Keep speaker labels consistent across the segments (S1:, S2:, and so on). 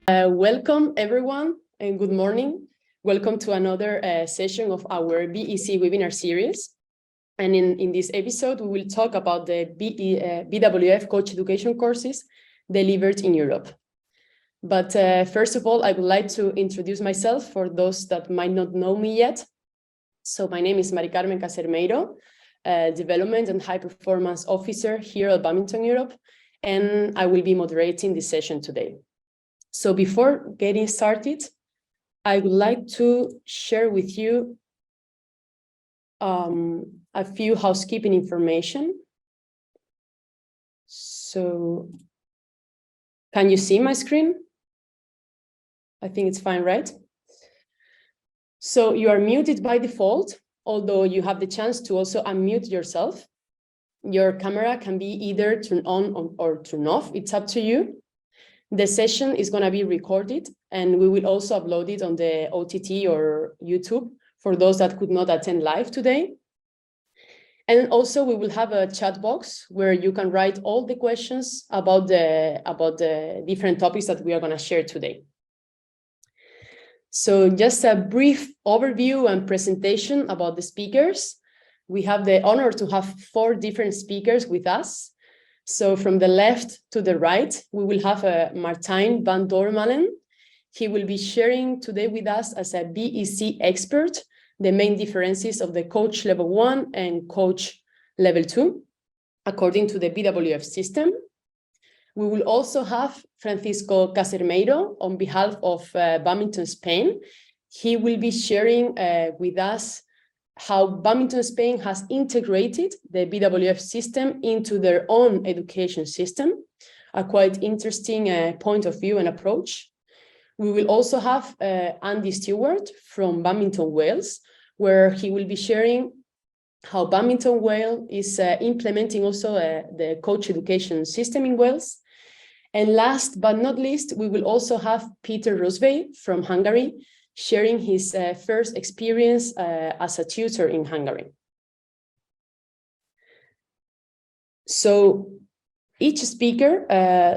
S1: Welcome everyone and good morning. Welcome to another session of our BEC webinar series. And in this episode, we will talk about the BWF coach education courses delivered in Europe. But first of all, I would like to introduce myself for those that might not know me yet. So my name is Mari Carmen Casermeiro, Development and High Performance Officer here at Badminton Europe, and I will be moderating this session today. So before getting started, I would like to share with you a few housekeeping information. So can you see my screen? I think it's fine, right? So you are muted by default, although you have the chance to also unmute yourself. Your camera can be either turned on or turned off. It's up to you. The session is going to be recorded, and we will also upload it on the OTT or YouTube for those that could not attend live today. And also we will have a chat box where you can write all the questions about the different topics that we are going to share today. So just a brief overview and presentation about the speakers. We have the honor to have 4 different speakers with us. So from the left to the right, we will have Martijn van Dormalen. He will be sharing today with us as a BEC expert, the main differences of the coach level 1 and coach level 2, according to the BWF system. We will also have Francisco Casermeiro on behalf of Badminton Spain. He will be sharing with us how Badminton Spain has integrated the BWF system into their own education system, a quite interesting point of view and approach. We will also have Andy Stewart from Badminton Wales, where he will be sharing how Badminton Wales is implementing also the coach education system in Wales. And last but not least, we will also have Peter Rosvej from Hungary, sharing his first experience as a tutor in Hungary. So each speaker,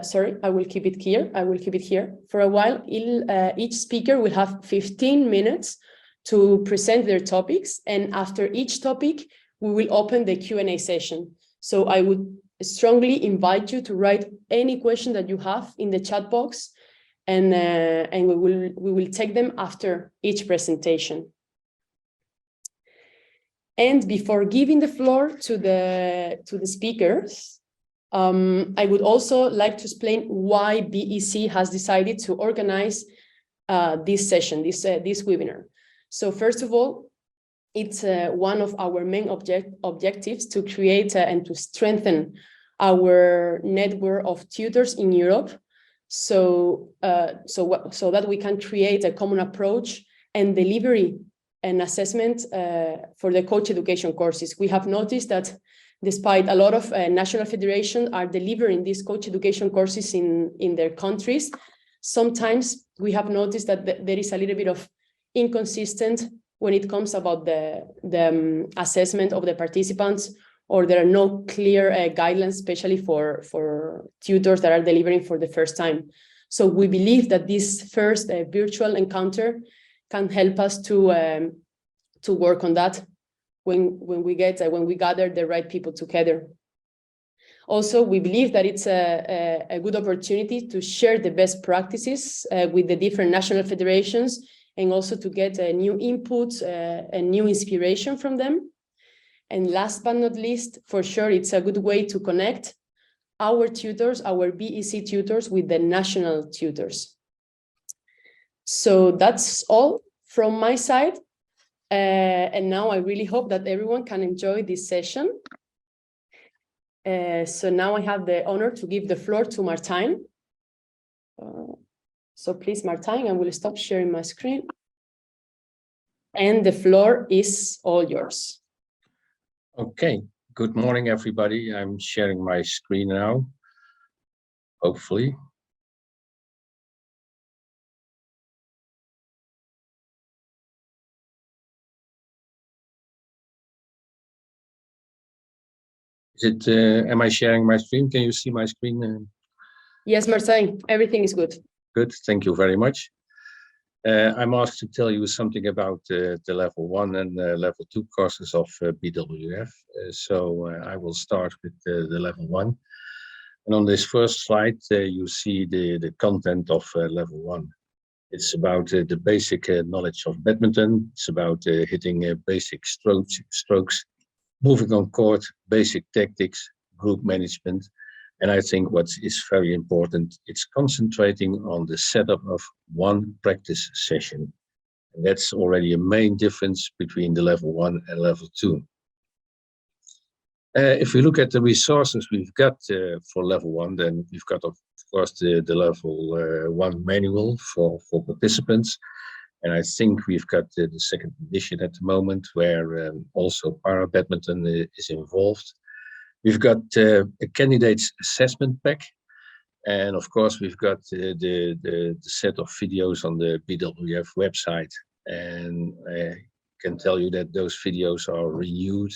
S1: sorry, I will keep it here. I will keep it here for a while. Each speaker will have 15 minutes to present their topics. And after each topic, we will open the Q&A session. So I would strongly invite you to write any question that you have in the chat box, and we will take them after each presentation. And before giving the floor to the speakers, I would also like to explain why BEC has decided to organize this session, this webinar. So first of all, it's one of our main objectives to create and to strengthen our network of tutors in Europe, so that we can create a common approach and delivery and assessment for the coach education courses. We have noticed that despite a lot of national federations are delivering these coach education courses in their countries, sometimes we have noticed that there is a little bit of inconsistent when it comes about the assessment of the participants, or there are no clear guidelines, especially for tutors that are delivering for the first time. So we believe that this first virtual encounter can help us to work on that when we gather the right people together. Also, we believe that it's a good opportunity to share the best practices with the different national federations, and also to get new inputs and new inspiration from them. And last but not least, for sure, it's a good way to connect our tutors, our BEC tutors, with the national tutors. So that's all from my side. And now I really hope that everyone can enjoy this session. So now I have the honor to give the floor to Martijn. So please, Martijn, I will stop sharing my screen. And the floor is all yours.
S2: Okay, good morning, everybody. I'm sharing my screen now, hopefully. Am I sharing my screen? Can you see my screen?
S1: Yes, Martijn, everything is good.
S2: good. Thank you very much. I'm asked to tell you something about the level 1 and level 2 courses of BWF. I will start with the level 1. And on this first slide, you see the content of level 1. It's about the basic knowledge of badminton. It's about hitting basic strokes, moving on court, basic tactics, group management. And I think what is very important, it's concentrating on the setup of one practice session. And that's already a main difference between the level 1 and level 2. If we look at the resources we've got for level 1, then we've got, of course, the level 1 manual for participants. And I think we've got the second edition at the moment, where also para badminton is involved. We've got a candidate's assessment pack. And of course, we've got the set of videos on the BWF website. And I can tell you that those videos are renewed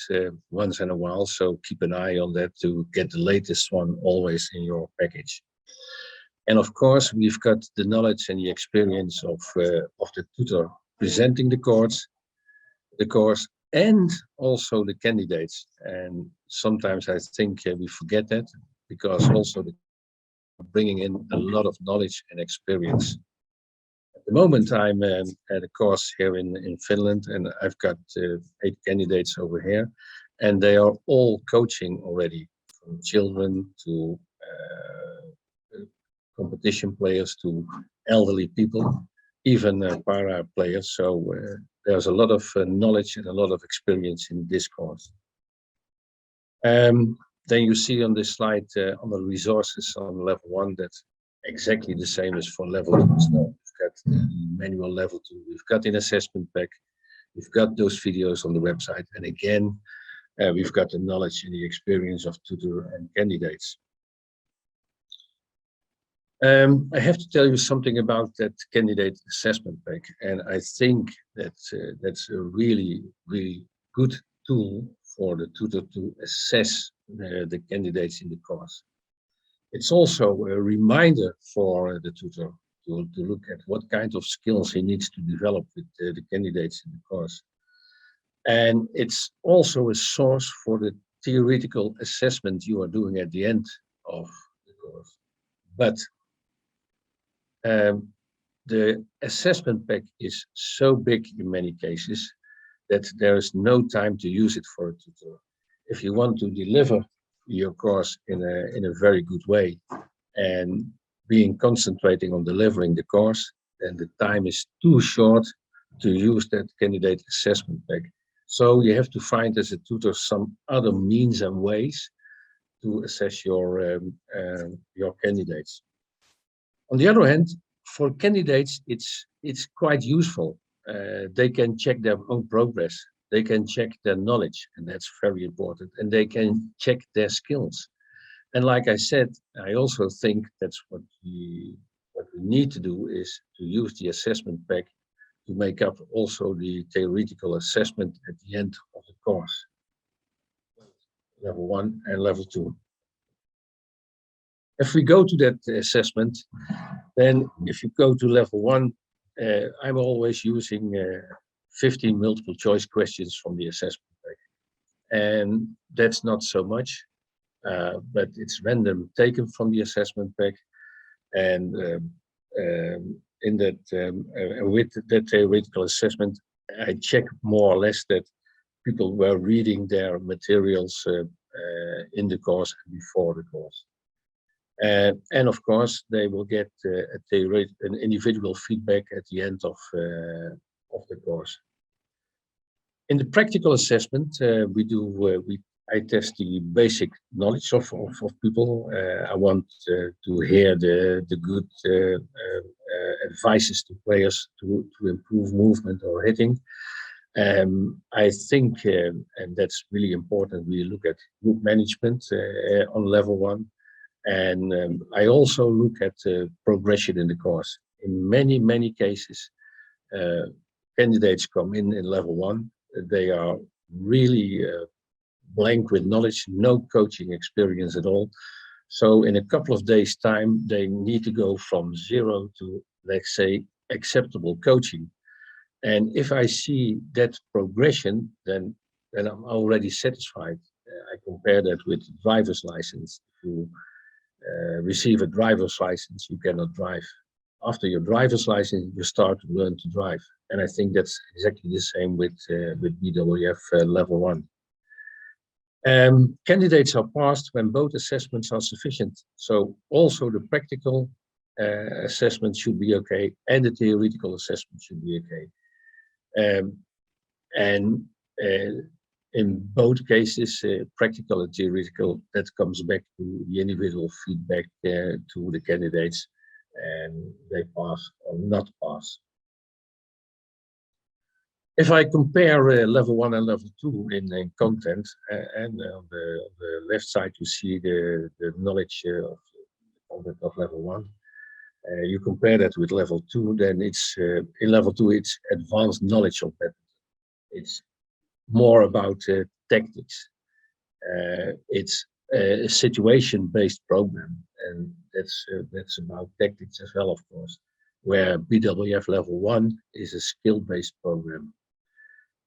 S2: once in a while. So keep an eye on that to get the latest one always in your package. And of course, we've got the knowledge and the experience of the tutor presenting the course, and also the candidates. And sometimes I think we forget that, because also bringing in a lot of knowledge and experience. At the moment, I'm at a course here in Finland, and I've got 8 candidates over here, and they are all coaching already, from children to competition players to elderly people, even para players. So there's a lot of knowledge and a lot of experience in this course. Then you see on this slide on the resources on level 1, that's exactly the same as for level 2. So we've got the manual level 2, we've got an assessment pack, we've got those videos on the website, and again, we've got the knowledge and the experience of tutor and candidates. I have to tell you something about that candidate assessment pack, and I think that that's a really, really good tool for the tutor to assess the candidates in the course. It's also a reminder for the tutor to look at what kind of skills he needs to develop with the candidates in the course. And it's also a source for the theoretical assessment you are doing at the end of the course. But the assessment pack is so big in many cases that there is no time to use it for a tutor. If you want to deliver your course in a very good way and concentrating on delivering the course, then the time is too short to use that candidate assessment pack. So you have to find as a tutor some other means and ways to assess your candidates. On the other hand, for candidates, it's quite useful. They can check their own progress. They can check their knowledge, and that's very important. And they can check their skills. And like I said, I also think that's what we need to do, is to use the assessment pack to make up also the theoretical assessment at the end of the course, level 1 and level 2. If we go to that assessment, then if you go to level 1, I'm always using 15 multiple choice questions from the assessment pack. And that's not so much, but it's random taken from the assessment pack. And in that, with that theoretical assessment, I check more or less that people were reading their materials in the course and before the course. And of course, they will get an individual feedback at the end of the course. In the practical assessment, I test the basic knowledge of people. I want to hear the good advices to players to improve movement or hitting. I think, and that's really important, we look at group management on level 1. And I also look at progression in the course. In many cases, candidates come in level 1. They are really blank with knowledge, no coaching experience at all. So in a couple of days' time, they need to go from 0 to, let's say, acceptable coaching. And if I see that progression, then I'm already satisfied. I compare that with driver's license. If you receive a driver's license, you cannot drive. After your driver's license, you start to learn to drive. And I think that's exactly the same with BWF level 1. Candidates are passed when both assessments are sufficient. So also the practical assessment should be okay, and the theoretical assessment should be okay. And in both cases, practical and theoretical, that comes back to the individual feedback to the candidates, and they pass or not pass. If I compare level 1 and level 2 in content, and on the left side you see the knowledge of content of level 1, you compare that with level 2, then it's in level 2 it's advanced knowledge of badminton. It's more about tactics. It's a situation-based program, and that's about tactics as well, of course. Where BWF level 1 is a skill-based program.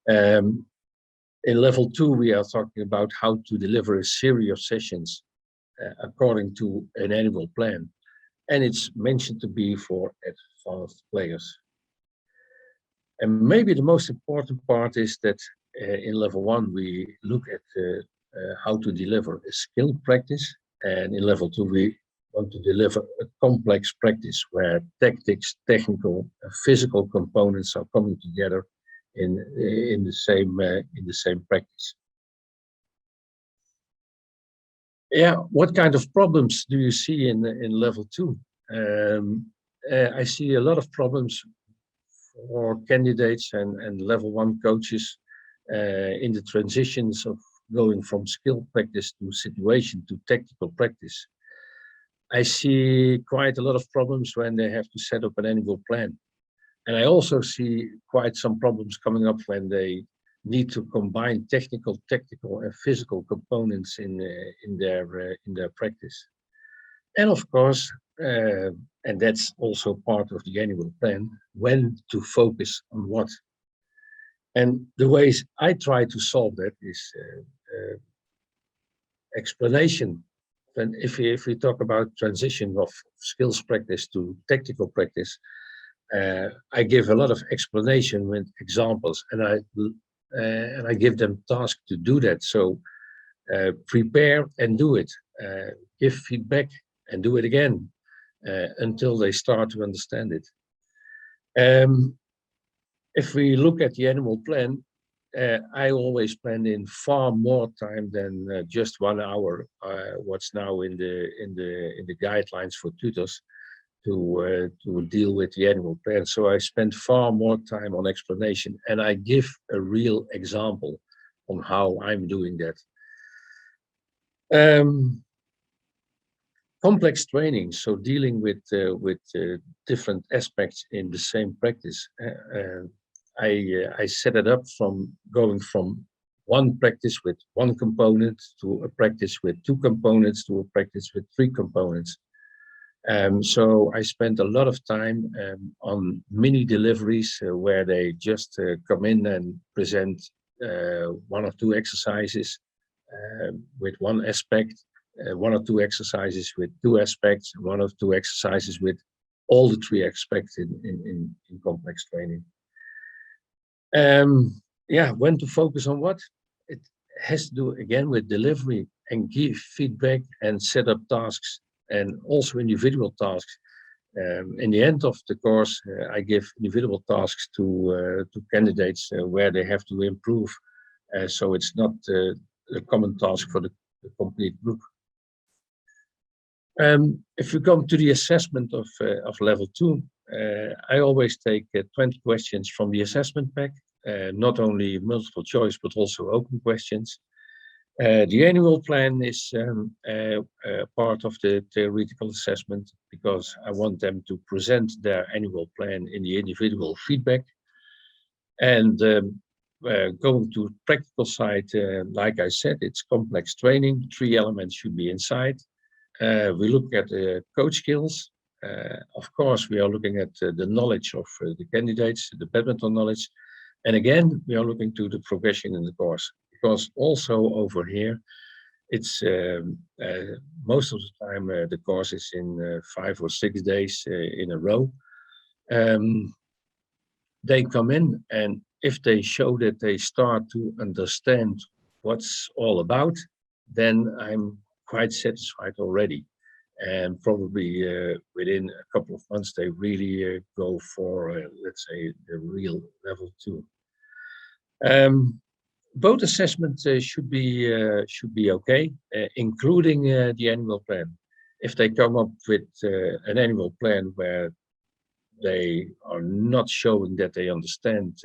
S2: In level 2, we are talking about how to deliver a series of sessions according to an annual plan, and it's mentioned to be for advanced players. And maybe the most important part is that in level 1 we look at how to deliver a skill practice, and in level 2 we want to deliver a complex practice where tactics, technical, and physical components are coming together in the same practice. Yeah, what kind of problems do you see in level 2? I see a lot of problems for candidates and level 1 coaches in the transitions of going from skill practice to situation to tactical practice. I see quite a lot of problems when they have to set up an annual plan. And I also see quite some problems coming up when they need to combine technical, tactical, and physical components in their practice. And of course, and that's also part of the annual plan, when to focus on what. And the ways I try to solve that is explanation. And if we talk about transition of skills practice to tactical practice, I give a lot of explanation with examples, and I give them tasks to do that. So prepare and do it. Give feedback and do it again until they start to understand it. If we look at the annual plan, I always plan in far more time than just 1 hour. What's now in the guidelines for tutors to deal with the annual plan. So I spend far more time on explanation, and I give a real example on how I'm doing that. Complex training, so dealing with different aspects in the same practice. I set it up from going from one practice with one component to a practice with 2 components to a practice with 3 components. So I spent a lot of time on mini deliveries where they just come in and present 1 or 2 exercises with 1 aspect, 1 or 2 exercises with 2 aspects, 1 or 2 exercises with all the 3 aspects in complex training. Yeah, when to focus on what? It has to do again with delivery and give feedback and set up tasks, and also individual tasks. In the end of the course, I give individual tasks to candidates where they have to improve. So it's not a common task for the complete group. If you come to the assessment of level 2, I always take 20 questions from the assessment pack, not only multiple choice, but also open questions. The annual plan is part of the theoretical assessment because I want them to present their annual plan in the individual feedback. And going to practical side, like I said, it's complex training. 3 elements should be inside. We look at coach skills. Of course, we are looking at the knowledge of the candidates, the badminton knowledge. And again, we are looking to the progression in the course, because also over here, it's most of the time the course is in 5 or 6 days in a row. They come in, and if they show that they start to understand what's all about, then I'm quite satisfied already. And probably within a couple of months, they really go for, let's say, the real level 2. Both assessments should be okay, including the annual plan. If they come up with an annual plan where they are not showing that they understand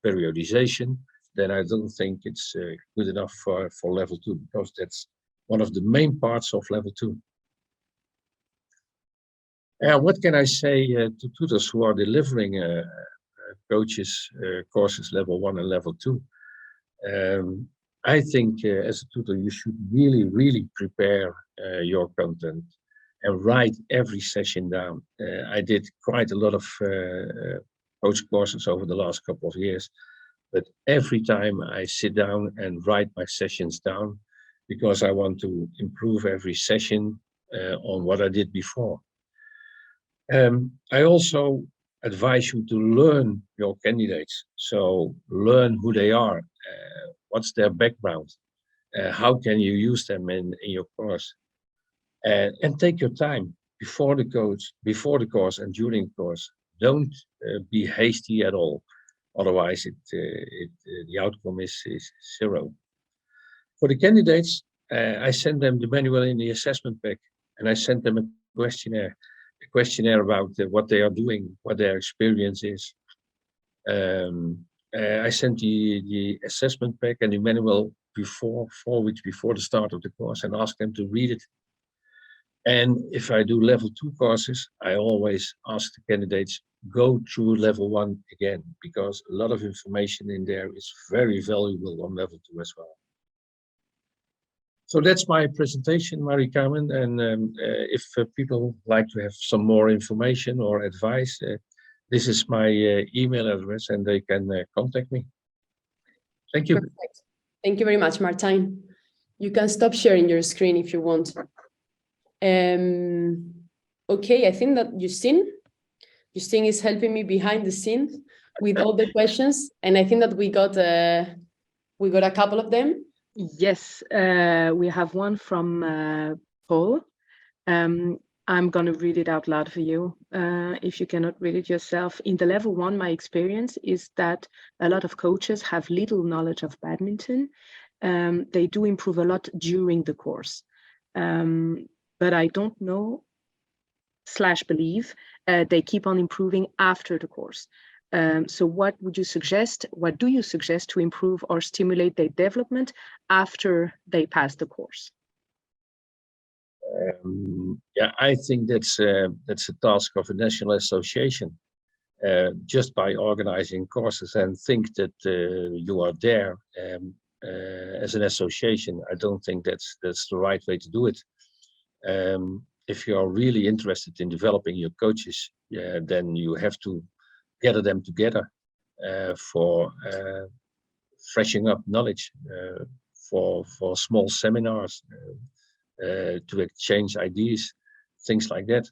S2: periodization, then I don't think it's good enough for level 2, because that's one of the main parts of level 2. What can I say to tutors who are delivering courses level 1 and level 2? I think as a tutor, you should really prepare your content and write every session down. I did quite a lot of coach courses over the last couple of years, but every time I sit down and write my sessions down, because I want to improve every session on what I did before. I also advise you to learn your candidates. So learn who they are, what's their background, how can you use them in your course. And take your time before the course and during the course. Don't be hasty at all. Otherwise, the outcome is 0. For the candidates, I send them the manual in the assessment pack, and I send them a questionnaire about what they are doing, what their experience is. I sent the assessment pack and the manual 4 weeks before the start of the course, and ask them to read it. And if I do level 2 courses, I always ask the candidates, go through level 1 again, because a lot of information in there is very valuable on level 2 as well. So that's my presentation, Marie-Carmen. And if people like to have some more information or advice, this is my email address, and they can contact me. Thank you.
S1: Perfect. Thank you very much, Martijn. You can stop sharing your screen if you want. Okay, I think that Justine is helping me behind the scenes with all the questions, and I think that we got a couple of them.
S3: Yes, we have one from Paul. I'm going to read it out loud for you. If you cannot read it yourself. In the level 1, my experience is that a lot of coaches have little knowledge of badminton. They do improve a lot during the course. But I don't know / believe they keep on improving after the course. So what would you suggest? What do you suggest to improve or stimulate their development after they pass the course?
S2: Yeah, I think that's a task of a national association. Just by organizing courses and think that you are there as an association, I don't think that's the right way to do it. If you are really interested in developing your coaches, then you have to gather them together for freshening up knowledge, for small seminars, to exchange ideas, things like that.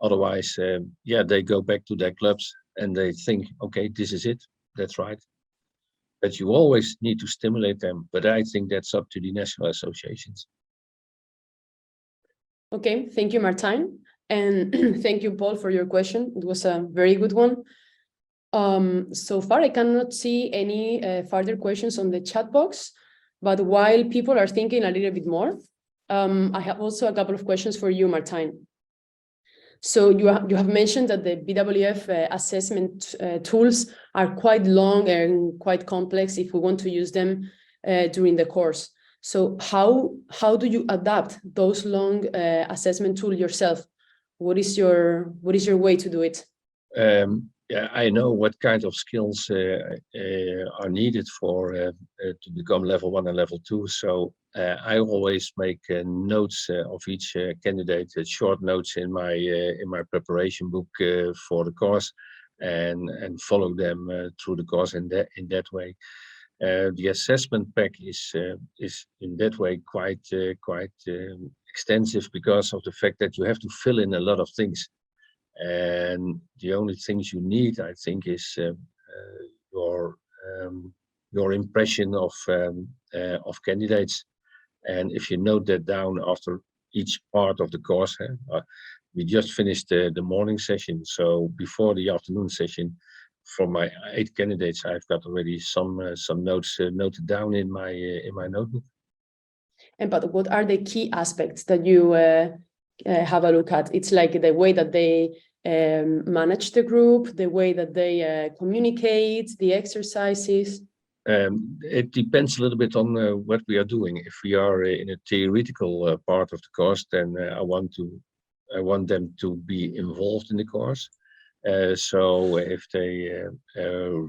S2: Otherwise, they go back to their clubs and they think, okay, this is it, that's right. But you always need to stimulate them. But I think that's up to the national associations.
S1: Okay, thank you, Martijn. And thank you, Paul, for your question. It was a very good one. So far, I cannot see any further questions on the chat box, but while people are thinking a little bit more, I have also a couple of questions for you, Martijn. So you have mentioned that the BWF assessment tools are quite long and quite complex if we want to use them during the course. So how do you adapt those long assessment tools yourself? What is your way to do it?
S2: yeah, I know what kind of skills are needed for to become level 1 and level 2. So I always make notes of each candidate, short notes in my preparation book for the course, and follow them through the course in that way. The assessment pack is in that way quite extensive because of the fact that you have to fill in a lot of things. And the only things you need, I think, is your your impression of candidates. And if you note that down after each part of the course, we just finished the morning session. So before the afternoon session, from my 8 candidates, I've got already some notes noted down in my notebook.
S1: And but what are the key aspects that you have a look at? It's like the way that they manage the group, the way that they communicate, the exercises.
S2: It depends a little bit on what we are doing. If we are in a theoretical part of the course, then I want them to be involved in the course. So if they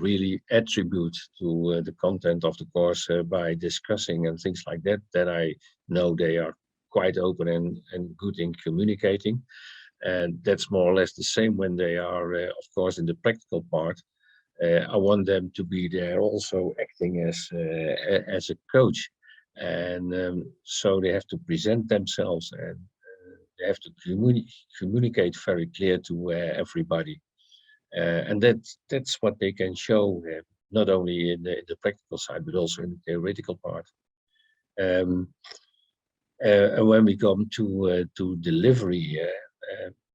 S2: really attribute to the content of the course by discussing and things like that, then I know they are quite open and good in communicating. And that's more or less the same when they are, of course, in the practical part. I want them to be there also acting as a coach. And so they have to present themselves, and they have to communicate very clear to everybody. And that's what they can show, not only in the practical side, but also in the theoretical part. Um, and when we come to delivery,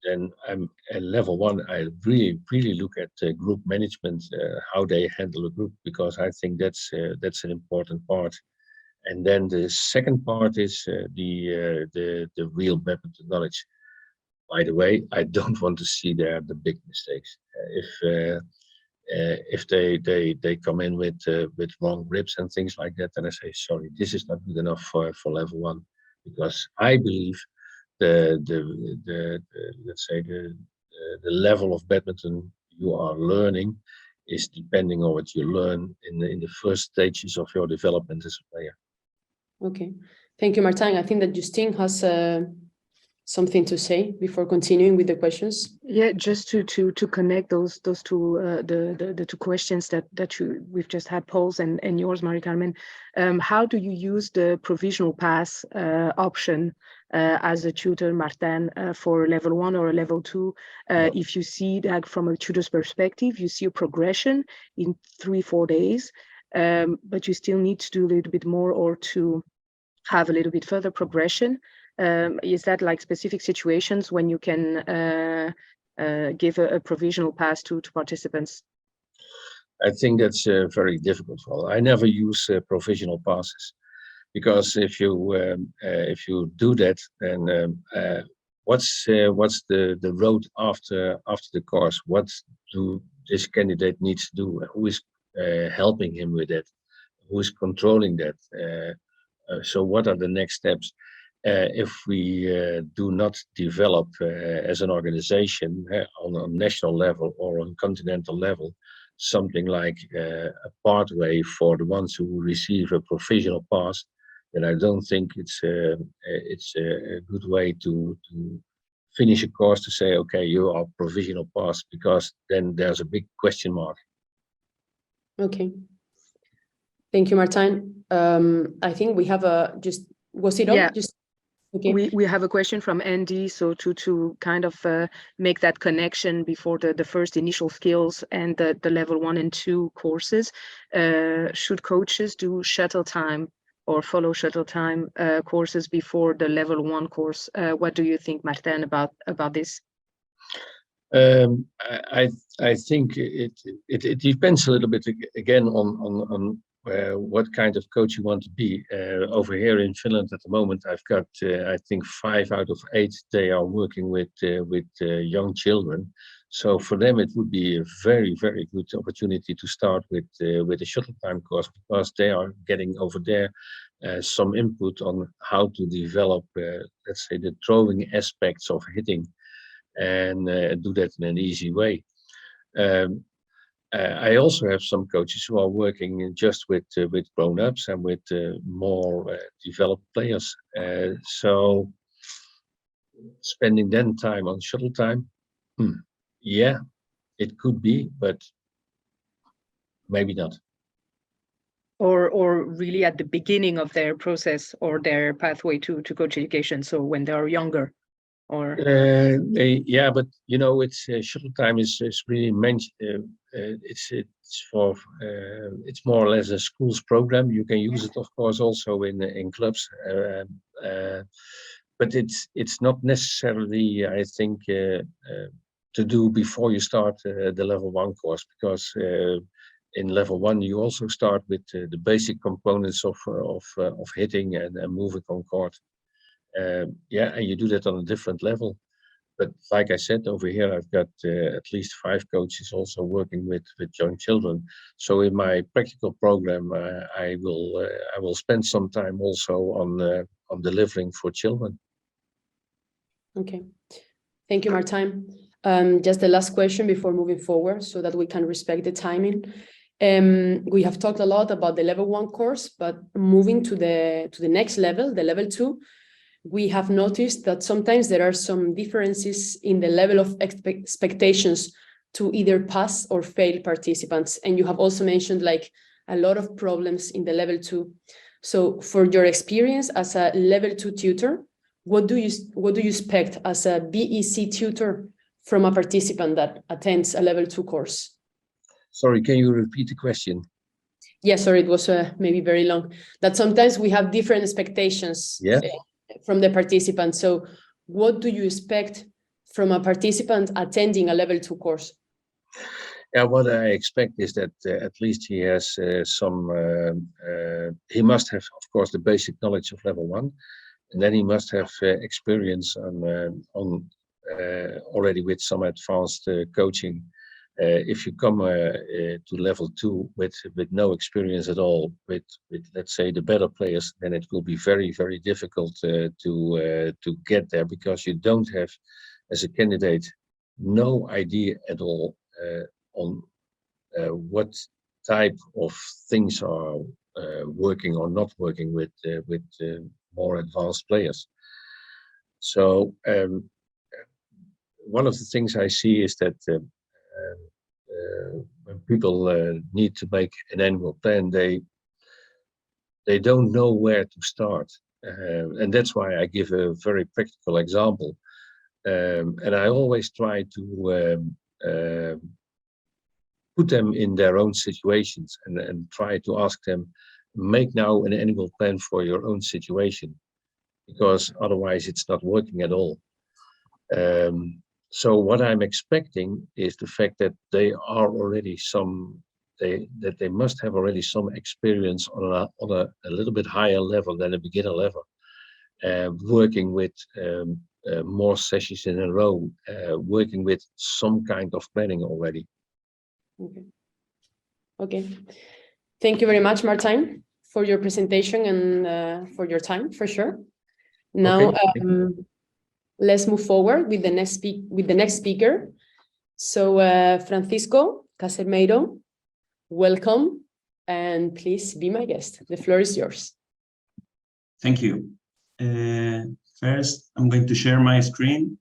S2: then I'm at level 1. I really look at group management, how they handle a group, because I think that's an important part. And then the second part is the real badminton knowledge. By the way, I don't want to see there the big mistakes. If they come in with wrong grips and things like that, then I say, sorry, this is not good enough for level 1, because I believe the let's say the level of badminton you are learning is depending on what you learn in the first stages of your development as a player.
S1: Okay, thank you, Martijn. I think that Justine has something to say before continuing with the questions.
S3: Yeah, just to connect those two the two questions that we've just had, Paul's and yours, Marie-Carmen. How do you use the provisional pass option as a tutor, Martijn, for level 1 or a level 2? If you see that from a tutor's perspective, you see a progression in 3-4 days, but you still need to do a little bit more or to have a little bit further progression. Is that like specific situations when you can give a provisional pass to participants?
S2: I think that's very difficult. Well, I never use provisional passes, because if you do that, then what's the road after the course? What do this candidate needs to do? Who is helping him with that? Who is controlling that? So what are the next steps? If we do not develop as an organization on a national level or on continental level, something like a pathway for the ones who receive a provisional pass, then I don't think it's a good way to finish a course to say, okay, you are provisional pass, because then there's a big question mark.
S1: Okay. Thank you, Martijn. I think we have was it on?
S3: Yeah.
S1: Just okay.
S3: We have a question from Andy. So to kind of make that connection before the first initial skills and the level 1 and 2 courses, should coaches do shuttle time or follow shuttle time courses before the level 1 course? What do you think, Martijn, about this?
S2: I think it depends a little bit again on what kind of coach you want to be. Over here in Finland at the moment, I've got I think 5 out of 8 they are working with young children. So for them it would be a very good opportunity to start with a shuttle time course, because they are getting over there some input on how to develop let's say the throwing aspects of hitting, and do that in an easy way. I also have some coaches who are working just with grown-ups and with more developed players. So spending then time on shuttle time, yeah, it could be, but maybe not.
S3: Or really at the beginning of their process or their pathway to coach education, so when they are younger, or
S2: yeah, but you know, it's shuttle time is really it's for it's more or less a school's program. You can use it, of course, also in clubs, but it's not necessarily, I think, to do before you start the level 1 course, because in level 1 you also start with the basic components of hitting and moving on court. Yeah, and you do that on a different level. But like I said, over here I've got at least 5 coaches also working with young children. So in my practical program, I will spend some time also on delivering for children.
S1: Okay, thank you, Martijn. Just the last question before moving forward, so that we can respect the timing. We have talked a lot about the level 1 course, but moving to the next level, the level 2. We have noticed that sometimes there are some differences in the level of expectations to either pass or fail participants. And you have also mentioned like a lot of problems in the level 2. So for your experience as a level 2 tutor, what do you expect as a BEC tutor from a participant that attends a level 2 course?
S2: Sorry, can you repeat the question?
S1: Yeah, sorry, it was maybe very long. That sometimes we have different expectations.
S2: Yeah.
S1: From the participant. So what do you expect from a participant attending a level 2 course?
S2: Yeah, what I expect is that at least he has he must have, of course, the basic knowledge of level 1, and then he must have experience on already with some advanced coaching. If you come to level 2 with no experience at all, with let's say the better players, then it will be very, very difficult to get there, because you don't have, as a candidate, no idea at all on what type of things are working or not working with more advanced players. So one of the things I see is that when people need to make an annual plan, they don't know where to start, and that's why I give a very practical example, and I always try to put them in their own situations and try to ask them, make now an annual plan for your own situation, because otherwise it's not working at all. So what I'm expecting is the fact that they are already that they must have already some experience on a little bit higher level than a beginner level, working with more sessions in a row, working with some kind of planning already.
S1: Okay. Thank you very much, Martijn, for your presentation and for your time, for sure. Now, okay. Let's move forward with the next speaker. So Francisco Casemiro, welcome, and please be my guest. The floor is yours.
S4: Thank you. First, I'm going to share my screen.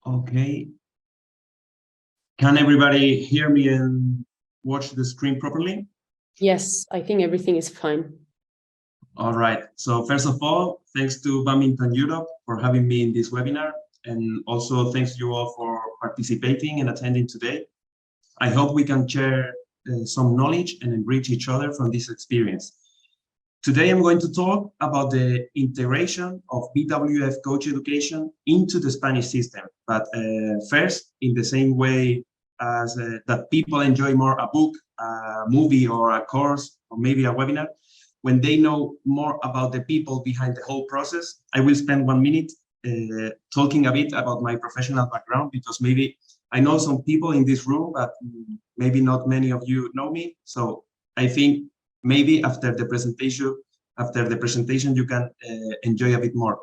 S4: Okay. Can everybody hear me and watch the screen properly?
S1: Yes, I think everything is fine.
S4: All right. So first of all, thanks to Badminton Europe for having me in this webinar. And also thanks you all for participating and attending today. I hope we can share some knowledge and enrich each other from this experience. Today, I'm going to talk about the integration of BWF coach education into the Spanish system. But first, in the same way as that people enjoy more a book, a movie, or a course, or maybe a webinar, when they know more about the people behind the whole process, I will spend 1 minute talking a bit about my professional background, because maybe I know some people in this room, but maybe not many of you know me. So I think maybe after the presentation, you can enjoy a bit more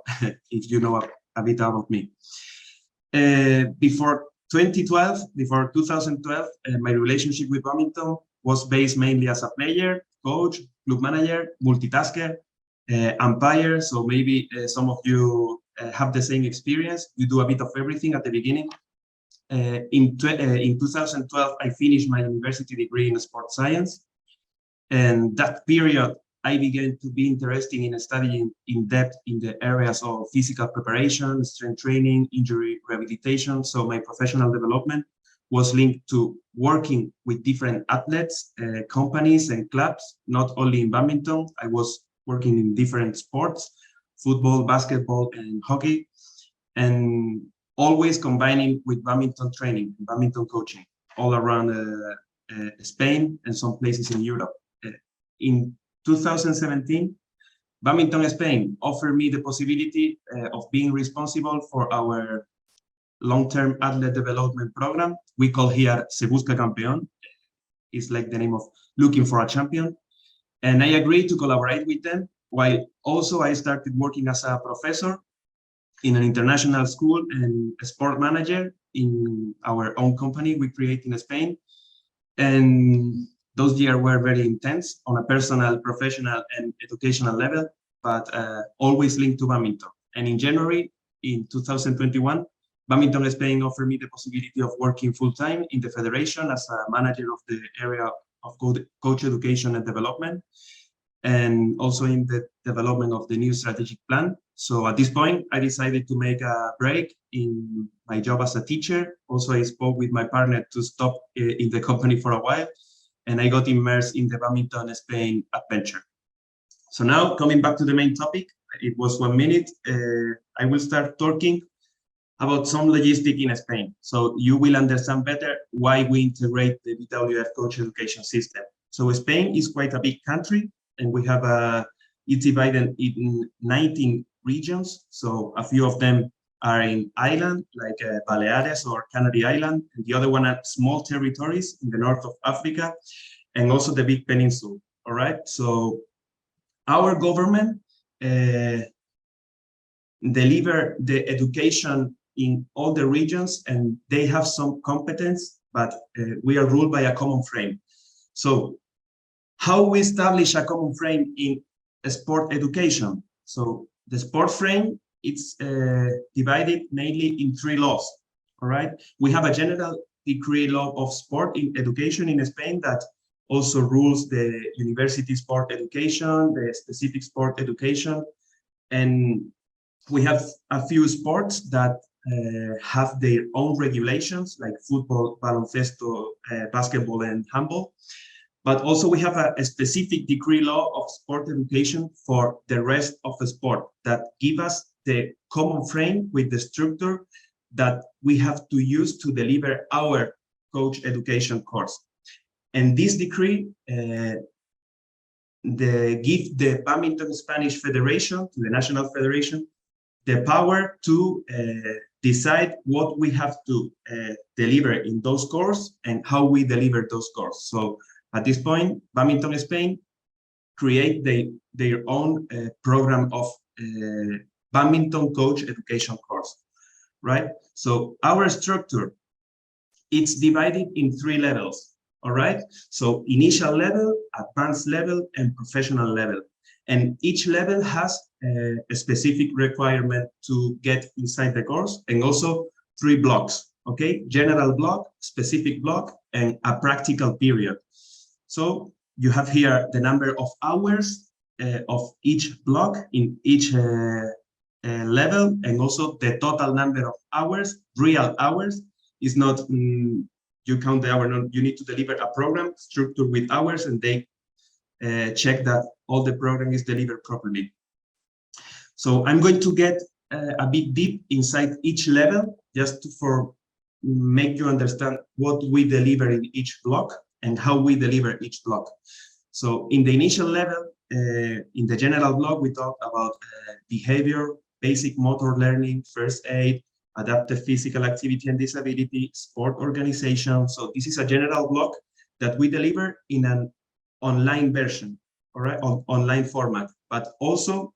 S4: if you know a bit about me. Before 2012, my relationship with badminton was based mainly as a player, coach, club manager, multitasker, umpire. So maybe some of you have the same experience. You do a bit of everything at the beginning. In 2012, I finished my university degree in sports science. And that period, I began to be interested in studying in depth in the areas of physical preparation, strength training, injury rehabilitation. So my professional development was linked to working with different athletes, companies and clubs, not only in badminton. I was working in different sports, football, basketball, and hockey, and always combining with badminton training, badminton coaching, all around Spain and some places in Europe. In 2017, Badminton Spain offered me the possibility of being responsible for our long-term athlete development program. We call here Se Busca Campeón. It's like the name of looking for a champion. And I agreed to collaborate with them, while also I started working as a professor in an international school and a sport manager in our own company we create in Spain. And those years were very intense on a personal, professional, and educational level, but always linked to badminton. And in January, in 2021, Badminton Spain offered me the possibility of working full-time in the federation as a manager of the area of coach education and development, and also in the development of the new strategic plan. So at this point, I decided to make a break in my job as a teacher. Also, I spoke with my partner to stop in the company for a while, and I got immersed in the Badminton Spain adventure. So now, coming back to the main topic, it was 1 minute. I will start talking about some logistics in Spain, so you will understand better why we integrate the BWF coach education system. So Spain is quite a big country, and we have it's divided in 19 regions. So a few of them are in island, like Baleares or Canary Island, and the other one are small territories in the north of Africa, and also the big peninsula. All right. So our government deliver the education in all the regions, and they have some competence, but we are ruled by a common frame. So how we establish a common frame in sport education? So the sport frame, it's divided mainly in 3 laws. All right. We have a general decree law of sport in education in Spain that also rules the university sport education, the specific sport education. And we have a few sports that have their own regulations, like football, baloncesto, basketball, and handball. But also we have a specific decree law of sport education for the rest of the sport that give us the common frame with the structure that we have to use to deliver our coach education course. And this decree give the Badminton Spanish Federation, to the National Federation, the power to decide what we have to deliver in those courses and how we deliver those courses. So at this point, Badminton Spain create their own program of badminton coach education course, right? So our structure, it's divided in 3 levels, all right? So initial level, advanced level, and professional level. And each level has a specific requirement to get inside the course, and also 3 blocks, okay? General block, specific block, and a practical period. So you have here the number of hours of each block in each level, and also the total number of hours, real hours. Is not, you count the hour, no, you need to deliver a program structured with hours, and they check that all the program is delivered properly. So I'm going to get a bit deep inside each level, just for make you understand what we deliver in each block and how we deliver each block. So in the initial level, in the general block, we talk about behavior, basic motor learning, first aid, adaptive physical activity and disability, sport organization. So this is a general block that we deliver in an online version, all right, online format. But also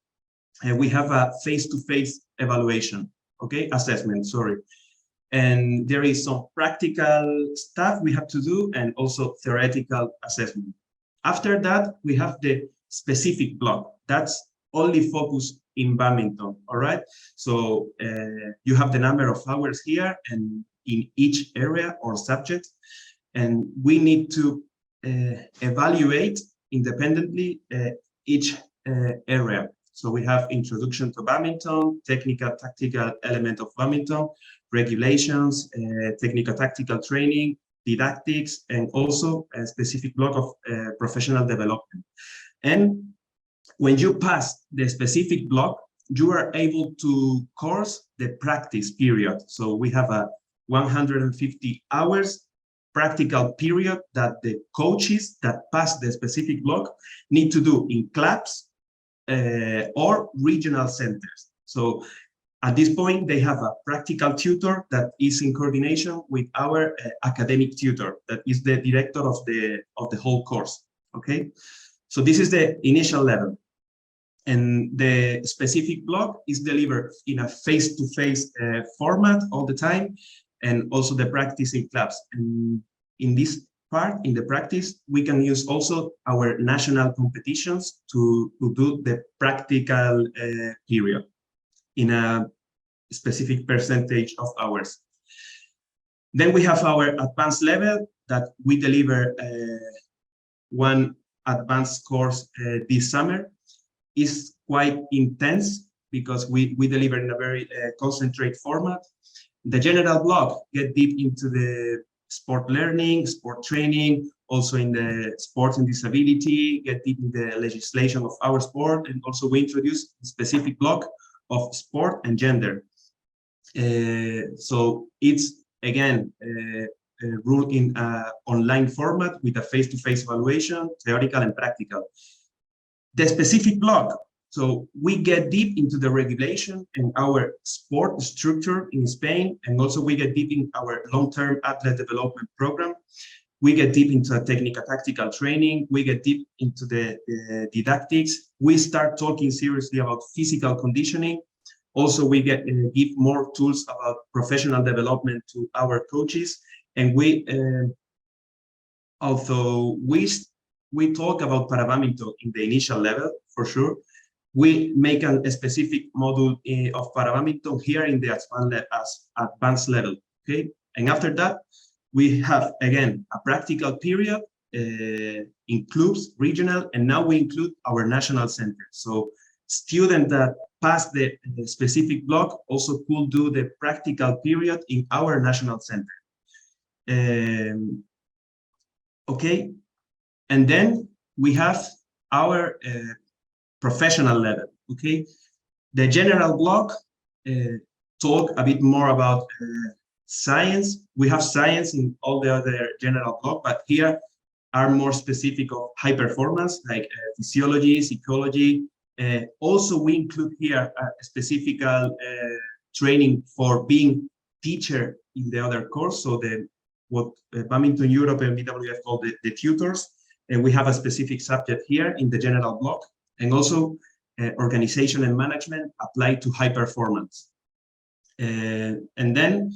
S4: we have a face-to-face evaluation, okay, assessment, sorry. And there is some practical stuff we have to do and also theoretical assessment. After that, we have the specific block. That's only focused in badminton, all right? So you have the number of hours here and in each area or subject, and we need to evaluate independently each area. So we have introduction to badminton, technical, tactical element of badminton, regulations, technical, tactical training, didactics, and also a specific block of professional development. And when you pass the specific block, you are able to course the practice period. So we have a 150 hours practical period that the coaches that pass the specific block need to do in clubs or regional centers. So at this point, they have a practical tutor that is in coordination with our academic tutor, that is the director of the whole course. Okay, so this is the initial level, and the specific block is delivered in a face-to-face format all the time, and also the practice in clubs. And in this part, in the practice, we can use also our national competitions to do the practical period in a specific percentage of hours. Then we have our advanced level that we deliver one advanced course this summer. Is quite intense because we deliver in a very concentrated format. The general block get deep into the sport learning, sport training, also in the sports and disability, get deep in the legislation of our sport, and also we introduce a specific block of sport and gender. So it's again ruled in an online format with a face-to-face evaluation, theoretical and practical. The specific block, so we get deep into the regulation and our sport structure in Spain, and also we get deep in our long-term athlete development program. We get deep into technical tactical training. We get deep into the didactics. We start talking seriously about physical conditioning. Also, we give more tools about professional development to our coaches. And we, although we talk about para-badminton in the initial level, for sure, we make a specific module of para-badminton here in the advanced level, okay? And after that, we have, again, a practical period, includes regional, and now we include our national center. So students that pass the specific block also could do the practical period in our national center. Okay. And then we have our professional level, okay? The general block talk a bit more about science. We have science in all the other general block, but here are more specific of high performance, like physiology, psychology. Also, we include here a specific training for being teacher in the other course. So what Badminton Europe and BWF call the tutors. And we have a specific subject here in the general block, and also organization and management applied to high performance. And then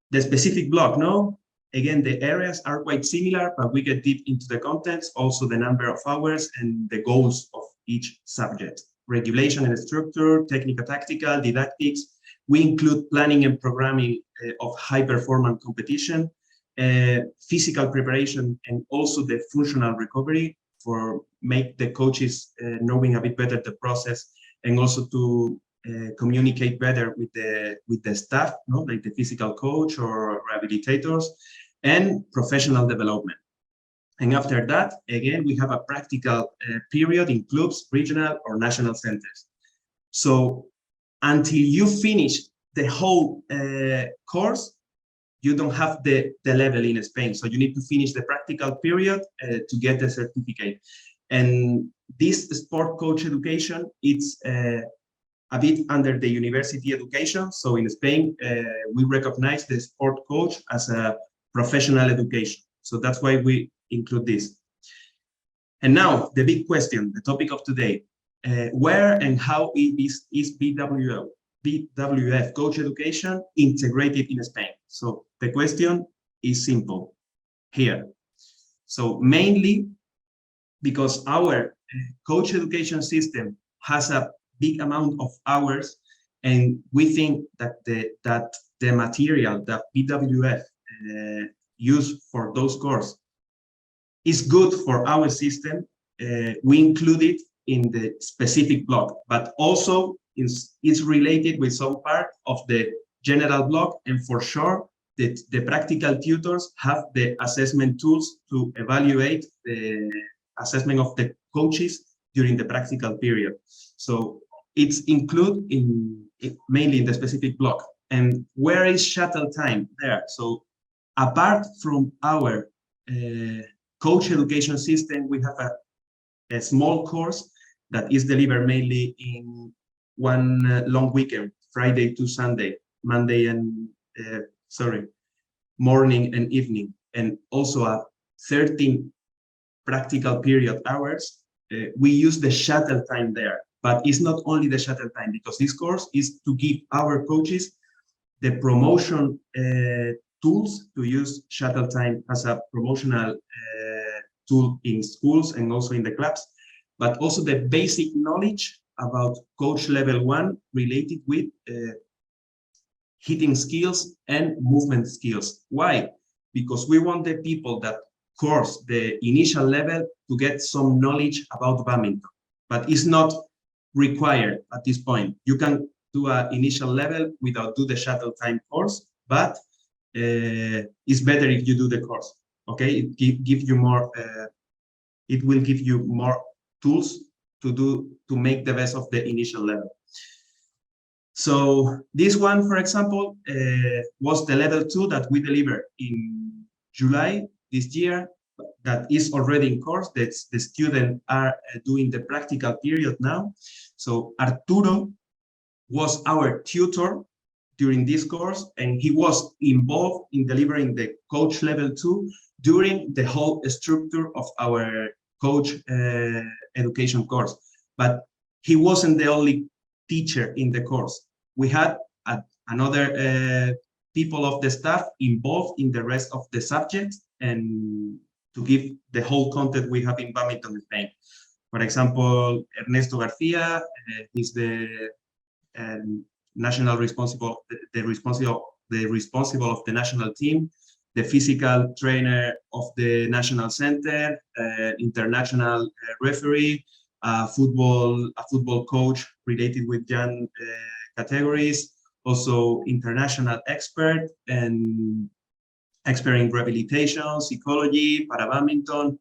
S4: the specific block, no? Again, the areas are quite similar, but we get deep into the contents, also the number of hours and the goals of each subject. Regulation and structure, technical, tactical, didactics. We include planning and programming of high performance competition, physical preparation, and also the functional recovery for make the coaches knowing a bit better the process, and also to communicate better with the staff, no? Like the physical coach or rehabilitators, and professional development. And after that, again, we have a practical period in clubs, regional or national centers. So until you finish the whole course, you don't have the level in Spain. So you need to finish the practical period to get the certificate. And this sport coach education, it's a bit under the university education. So in Spain, we recognize the sport coach as a professional education. So that's why we include this. And now the big question, the topic of today, where and how is BWF BWF coach education integrated in Spain? So the question is simple here. So mainly because our coach education system has a big amount of hours, and we think that the material that BWF use for those courses is good for our system. We include it in the specific block, but also is related with some part of the general block, and for sure that the practical tutors have the assessment tools to evaluate the assessment of the coaches during the practical period. So it's included mainly in the specific block. And where is shuttle time there? So apart from our coach education system, we have a small course that is delivered mainly in one long weekend, Friday to Sunday, Monday and morning and evening, and also a 13 practical period hours. We use the shuttle time there, but it's not only the shuttle time, because this course is to give our coaches the promotion tools to use shuttle time as a promotional tool in schools and also in the clubs, but also the basic knowledge about coach level 1 related with hitting skills and movement skills. Why? Because we want the people that course the initial level to get some knowledge about badminton, but it's not required at this point. You can do an initial level without do the shuttle time course, but it's better if you do the course. Okay, it will give you more tools to make the best of the initial level. So this one, for example, was the level 2 that we delivered in July this year. That is already in course. That the students are doing the practical period now. So Arturo was our tutor during this course, and he was involved in delivering the coach level 2 during the whole structure of our coach education course. But he wasn't the only teacher in the course. We had another people of the staff involved in the rest of the subjects and to give the whole content we have in badminton Spain. For example, Ernesto Garcia, he's the national responsible, the responsible of the national team, the physical trainer of the national center, international referee, a football coach related with young categories, also international expert and expert in rehabilitation, psychology, para badminton,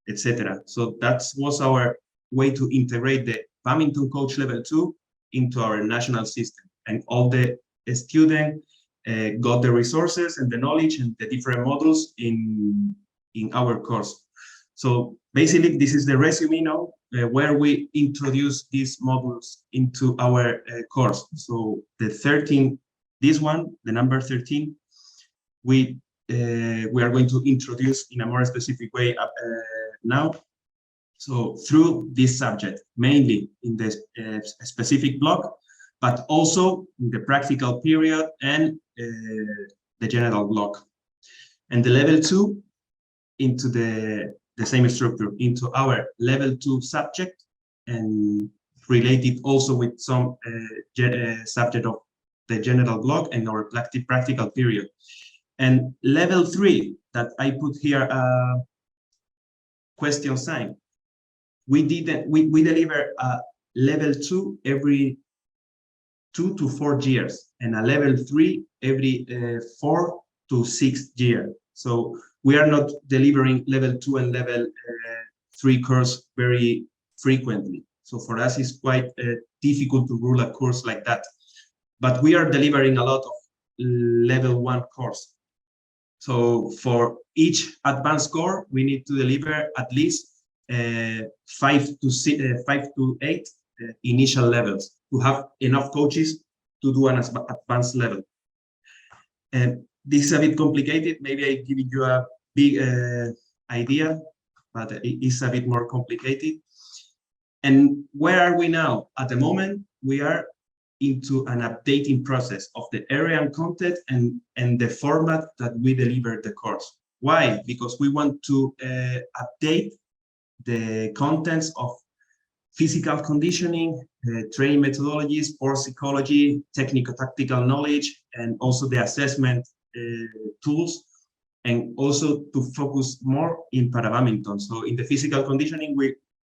S4: etc. So that was our way to integrate the badminton coach level 2 into our national system, and all the students got the resources and the knowledge and the different modules in our course. So basically, this is the resume now, where we introduce these modules into our course. So the 13, this one, the number 13, we are going to introduce in a more specific way now. So through this subject, mainly in the specific block, but also in the practical period and the general block. And the level 2 into the same structure, into our level 2 subject, and related also with some subject of the general block and our practical period. And level 3 that I put here a question sign. We deliver a level 2 every 2 to 4 years, and a level 3 every 4 to 6 years. So we are not delivering level 2 and level 3 course very frequently. So for us, it's quite difficult to rule a course like that. But we are delivering a lot of level 1 course. So for each advanced core, we need to deliver at least 5 to 8 initial levels to have enough coaches to do an advanced level. And this is a bit complicated. Maybe I give you a big idea, but it is a bit more complicated. And where are we now? At the moment, we are into an updating process of the area and content and the format that we deliver the course. Why? Because we want to update the contents of physical conditioning, training methodologies, sports psychology, technical-tactical knowledge, and also the assessment tools, and also to focus more in para-badminton. So in the physical conditioning,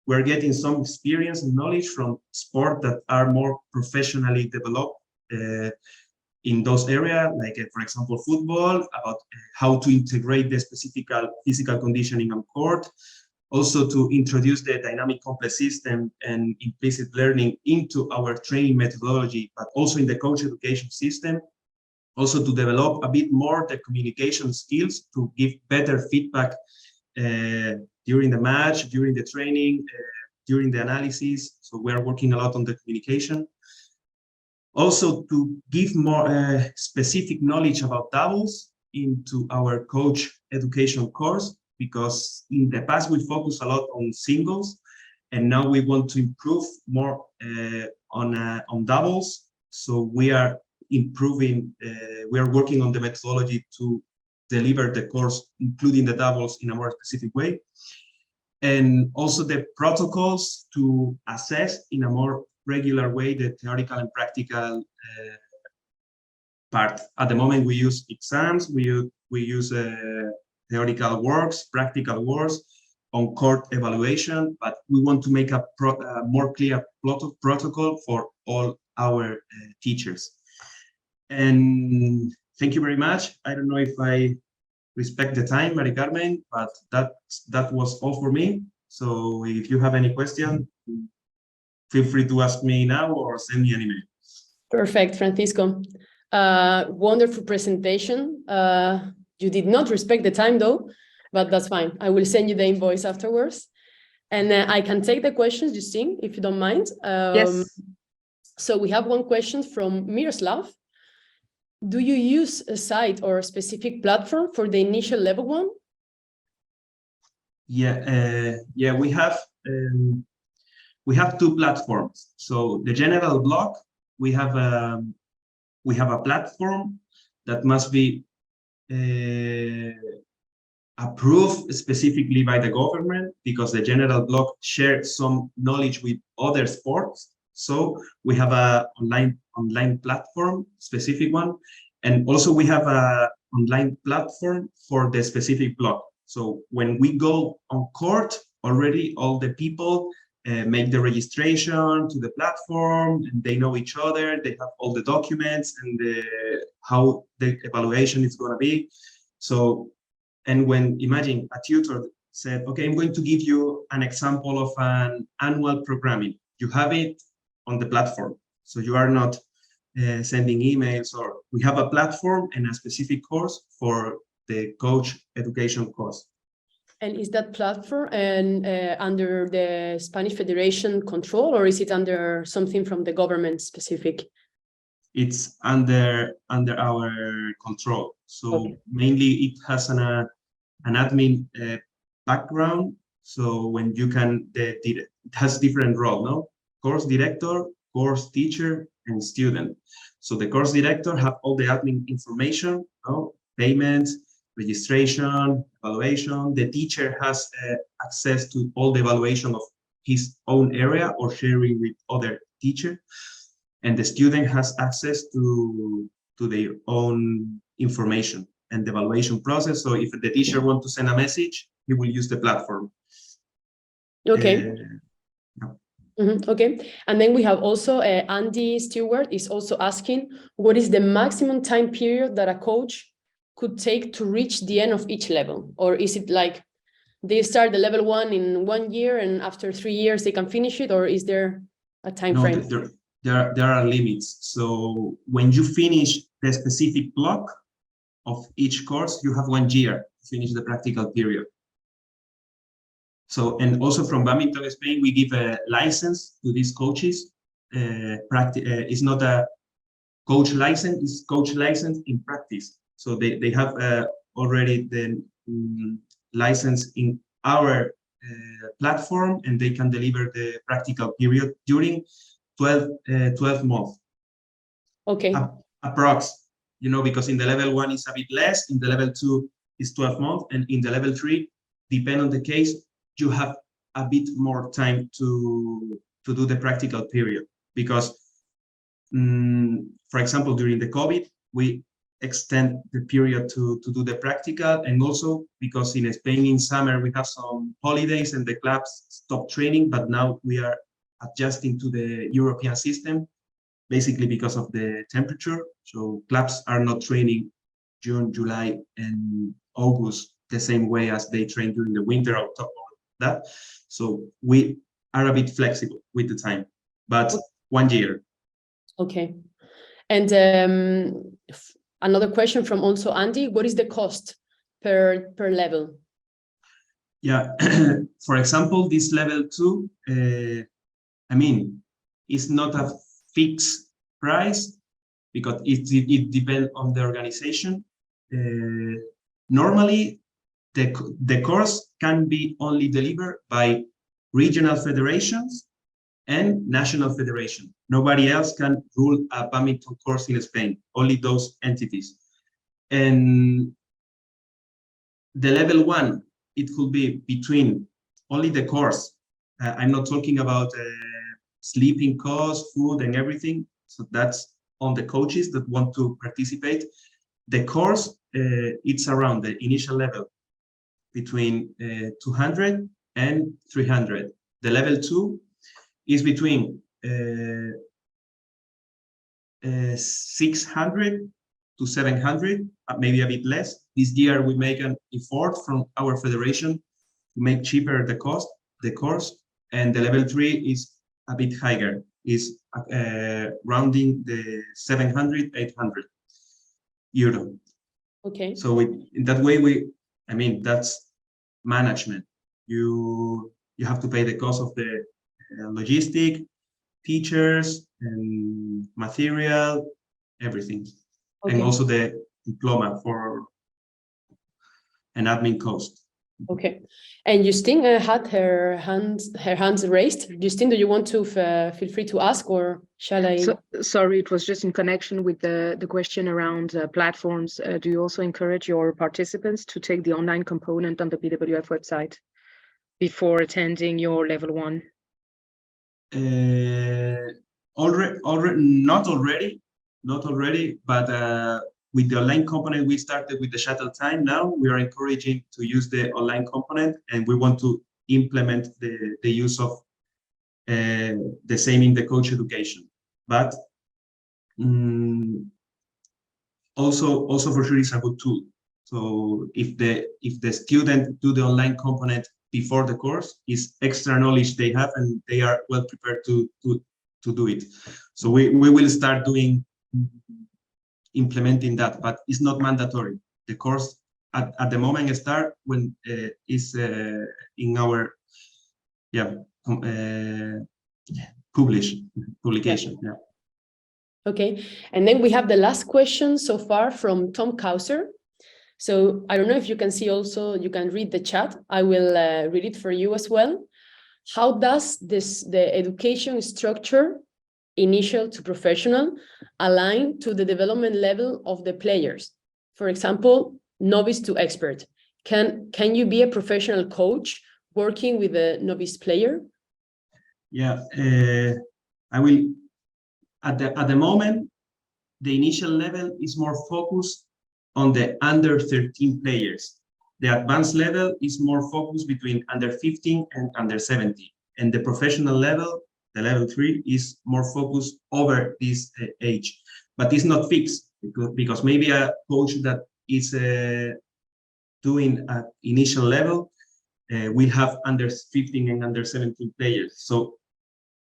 S4: we're getting some experience and knowledge from sports that are more professionally developed in those areas, like for example, football, about how to integrate the specific physical conditioning on court, also to introduce the dynamic complex system and implicit learning into our training methodology, but also in the coach education system, also to develop a bit more the communication skills to give better feedback during the match, during the training, during the analysis. So we're working a lot on the communication. Also to give more specific knowledge about doubles into our coach education course, because in the past we focused a lot on singles, and now we want to improve more on doubles. So we are improving, we are working on the methodology to deliver the course, including the doubles, in a more specific way. And also the protocols to assess in a more regular way the theoretical and practical part. At the moment, we use exams, we use theoretical works, practical works, on court evaluation, but we want to make a more clear protocol for all our teachers. And thank you very much. I don't know if I respect the time, Mari Carmen, but that was all for me. So if you have any question, feel free to ask me now or send me an email.
S1: Perfect, Francisco. Wonderful presentation. You did not respect the time though, but that's fine. I will send you the invoice afterwards. And I can take the questions, Justine, if you don't mind.
S3: Yes.
S1: So we have one question from Miroslav. Do you use a site or a specific platform for the initial level one?
S4: Yeah, we have two platforms. So the general block, we have a platform that must be approved specifically by the government, because the general block shares some knowledge with other sports. So we have a online platform, specific one, and also we have a online platform for the specific block. So when we go on court, already all the people make the registration to the platform, and they know each other, they have all the documents and how the evaluation is going to be. So, and when, imagine a tutor said, okay, I'm going to give you an example of an annual programming. You have it on the platform. So you are not sending emails, or we have a platform and a specific course for the coach education course.
S1: And is that platform under the Spanish Federation control, or is it under something from the government specific?
S4: It's under our control. So okay. Mainly it has an admin background. So when you can, it has different role, no? Course director, course teacher, and student. So the course director have all the admin information, no? Payments, registration, evaluation. The teacher has access to all the evaluation of his own area or sharing with other teacher. And the student has access to their own information and the evaluation process. So if the teacher wants to send a message, he will use the platform.
S1: Okay. Okay. And then we have also Andy Stewart is also asking, what is the maximum time period that a coach could take to reach the end of each level? Or is it like they start the level 1 in 1 year and after 3 years they can finish it? Or is there a time frame?
S4: There are limits. So when you finish the specific block of each course, you have 1 year to finish the practical period. So, and also from Badminton Spain, we give a license to these coaches. It's not a coach license, it's coach license in practice. So they have already the license in our platform, and they can deliver the practical period during 12 months.
S1: Okay.
S4: Approx, because in the level 1 is a bit less, in the level 2 is 12 months, and in the level 3, depend on the case, you have a bit more time to do the practical period. Because, for example, during the COVID, we extend the period to do the practical, and also because in Spain in summer we have some holidays and the clubs stop training, but now we are adjusting to the European system, basically because of the temperature. So clubs are not training June, July, and August the same way as they train during the winter or top of that. So we are a bit flexible with the time, but 1 year.
S1: Okay. And another question from also Andy, what is the cost per level?
S4: Yeah, for example, this level 2, it's not a fixed price because it depends on the organization. Normally, the course can be only delivered by regional federations and national federation. Nobody else can rule a badminton course in Spain, only those entities. And the level 1, it could be between only the course. I'm not talking about sleeping costs, food and everything. So that's on the coaches that want to participate. The course, it's around the initial level between 200 and 300. The level 2 is between 600 to 700, maybe a bit less. This year we make an effort from our federation to make cheaper the course, and the level 3 is a bit higher, is rounding the 700, 800 euro.
S1: Okay.
S4: So in that way, that's management. You have to pay the cost of the logistic, teachers, and material, everything. Okay. And also the diploma for an admin cost.
S1: Okay. And Justine had her hands raised. Justine, do you want to feel free to ask, or shall I?
S3: Sorry, it was just in connection with the question around platforms. Do you also encourage your participants to take the online component on the BWF website before attending your level 1?
S4: Not already, but with the online component, we started with the shuttle time. Now we are encouraging to use the online component, and we want to implement the use of the same in the coach education. But also for sure it's a good tool. So if the student do the online component before the course, is extra knowledge they have, and they are well prepared to do it. So we will start implementing that, but it's not mandatory. The course at the moment start when is in our publication. Yeah.
S1: Okay, and then we have the last question so far from Tom Kauser. So I don't know if you can see also, you can read the chat. I will read it for you as well. How does the education structure, initial to professional, align to the development level of the players? For example, novice to expert. Can you be a professional coach working with a novice player?
S4: Yeah, I will. At the moment, the initial level is more focused on the under 13 players. The advanced level is more focused between under 15 and under 17. And the professional level, the level 3, is more focused over this age. But it's not fixed, because maybe a coach that is doing at initial level will have under 15 and under 17 players. So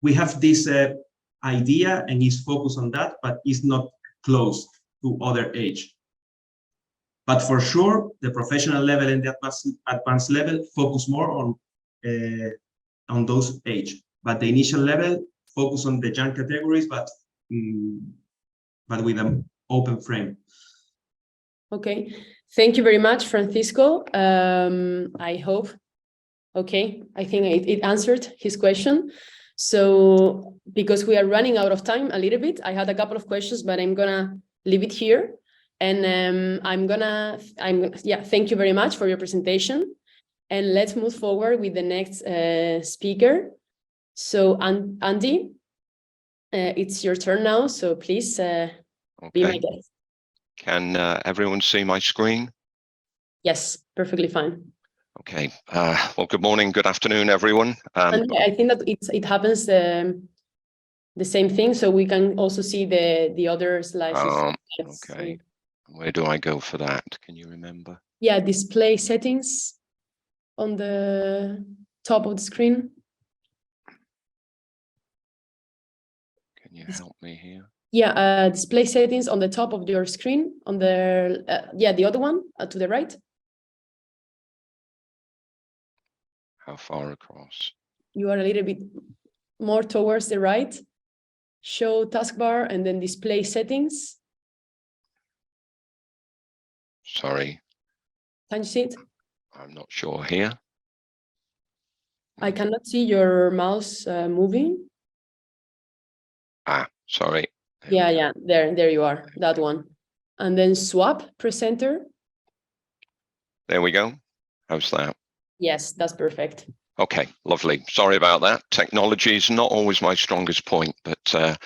S4: we have this idea, and is focused on that, but is not close to other age. But for sure, the professional level and the advanced level focus more on those age. But the initial level focus on the young categories, but with an open frame.
S1: Okay, thank you very much, Francisco. I hope. Okay, I think it answered his question. So because we are running out of time a little bit, I had a couple of questions, but I'm gonna leave it here. And thank you very much for your presentation. And let's move forward with the next speaker. So Andy, it's your turn now. So please be my guest.
S5: Can everyone see my screen?
S1: Yes, perfectly fine.
S5: Okay. Well, good morning, good afternoon, everyone.
S1: And I think that it happens the same thing, so we can also see the other slides.
S5: Okay. Where do I go for that? Can you remember?
S1: Yeah, display settings on the top of the screen.
S5: Can you help me here?
S1: Yeah, display settings on the top of your screen, on the the other one to the right.
S5: How far across?
S1: You are a little bit more towards the right. Show taskbar and then display settings.
S5: Sorry.
S1: Can you see it?
S5: I'm not sure here.
S1: I cannot see your mouse moving.
S5: Sorry.
S1: Yeah, there you are, that one. And then swap presenter.
S5: There we go. How's that?
S1: Yes, that's perfect.
S5: Okay, lovely. Sorry about that. Technology is not always my strongest point, but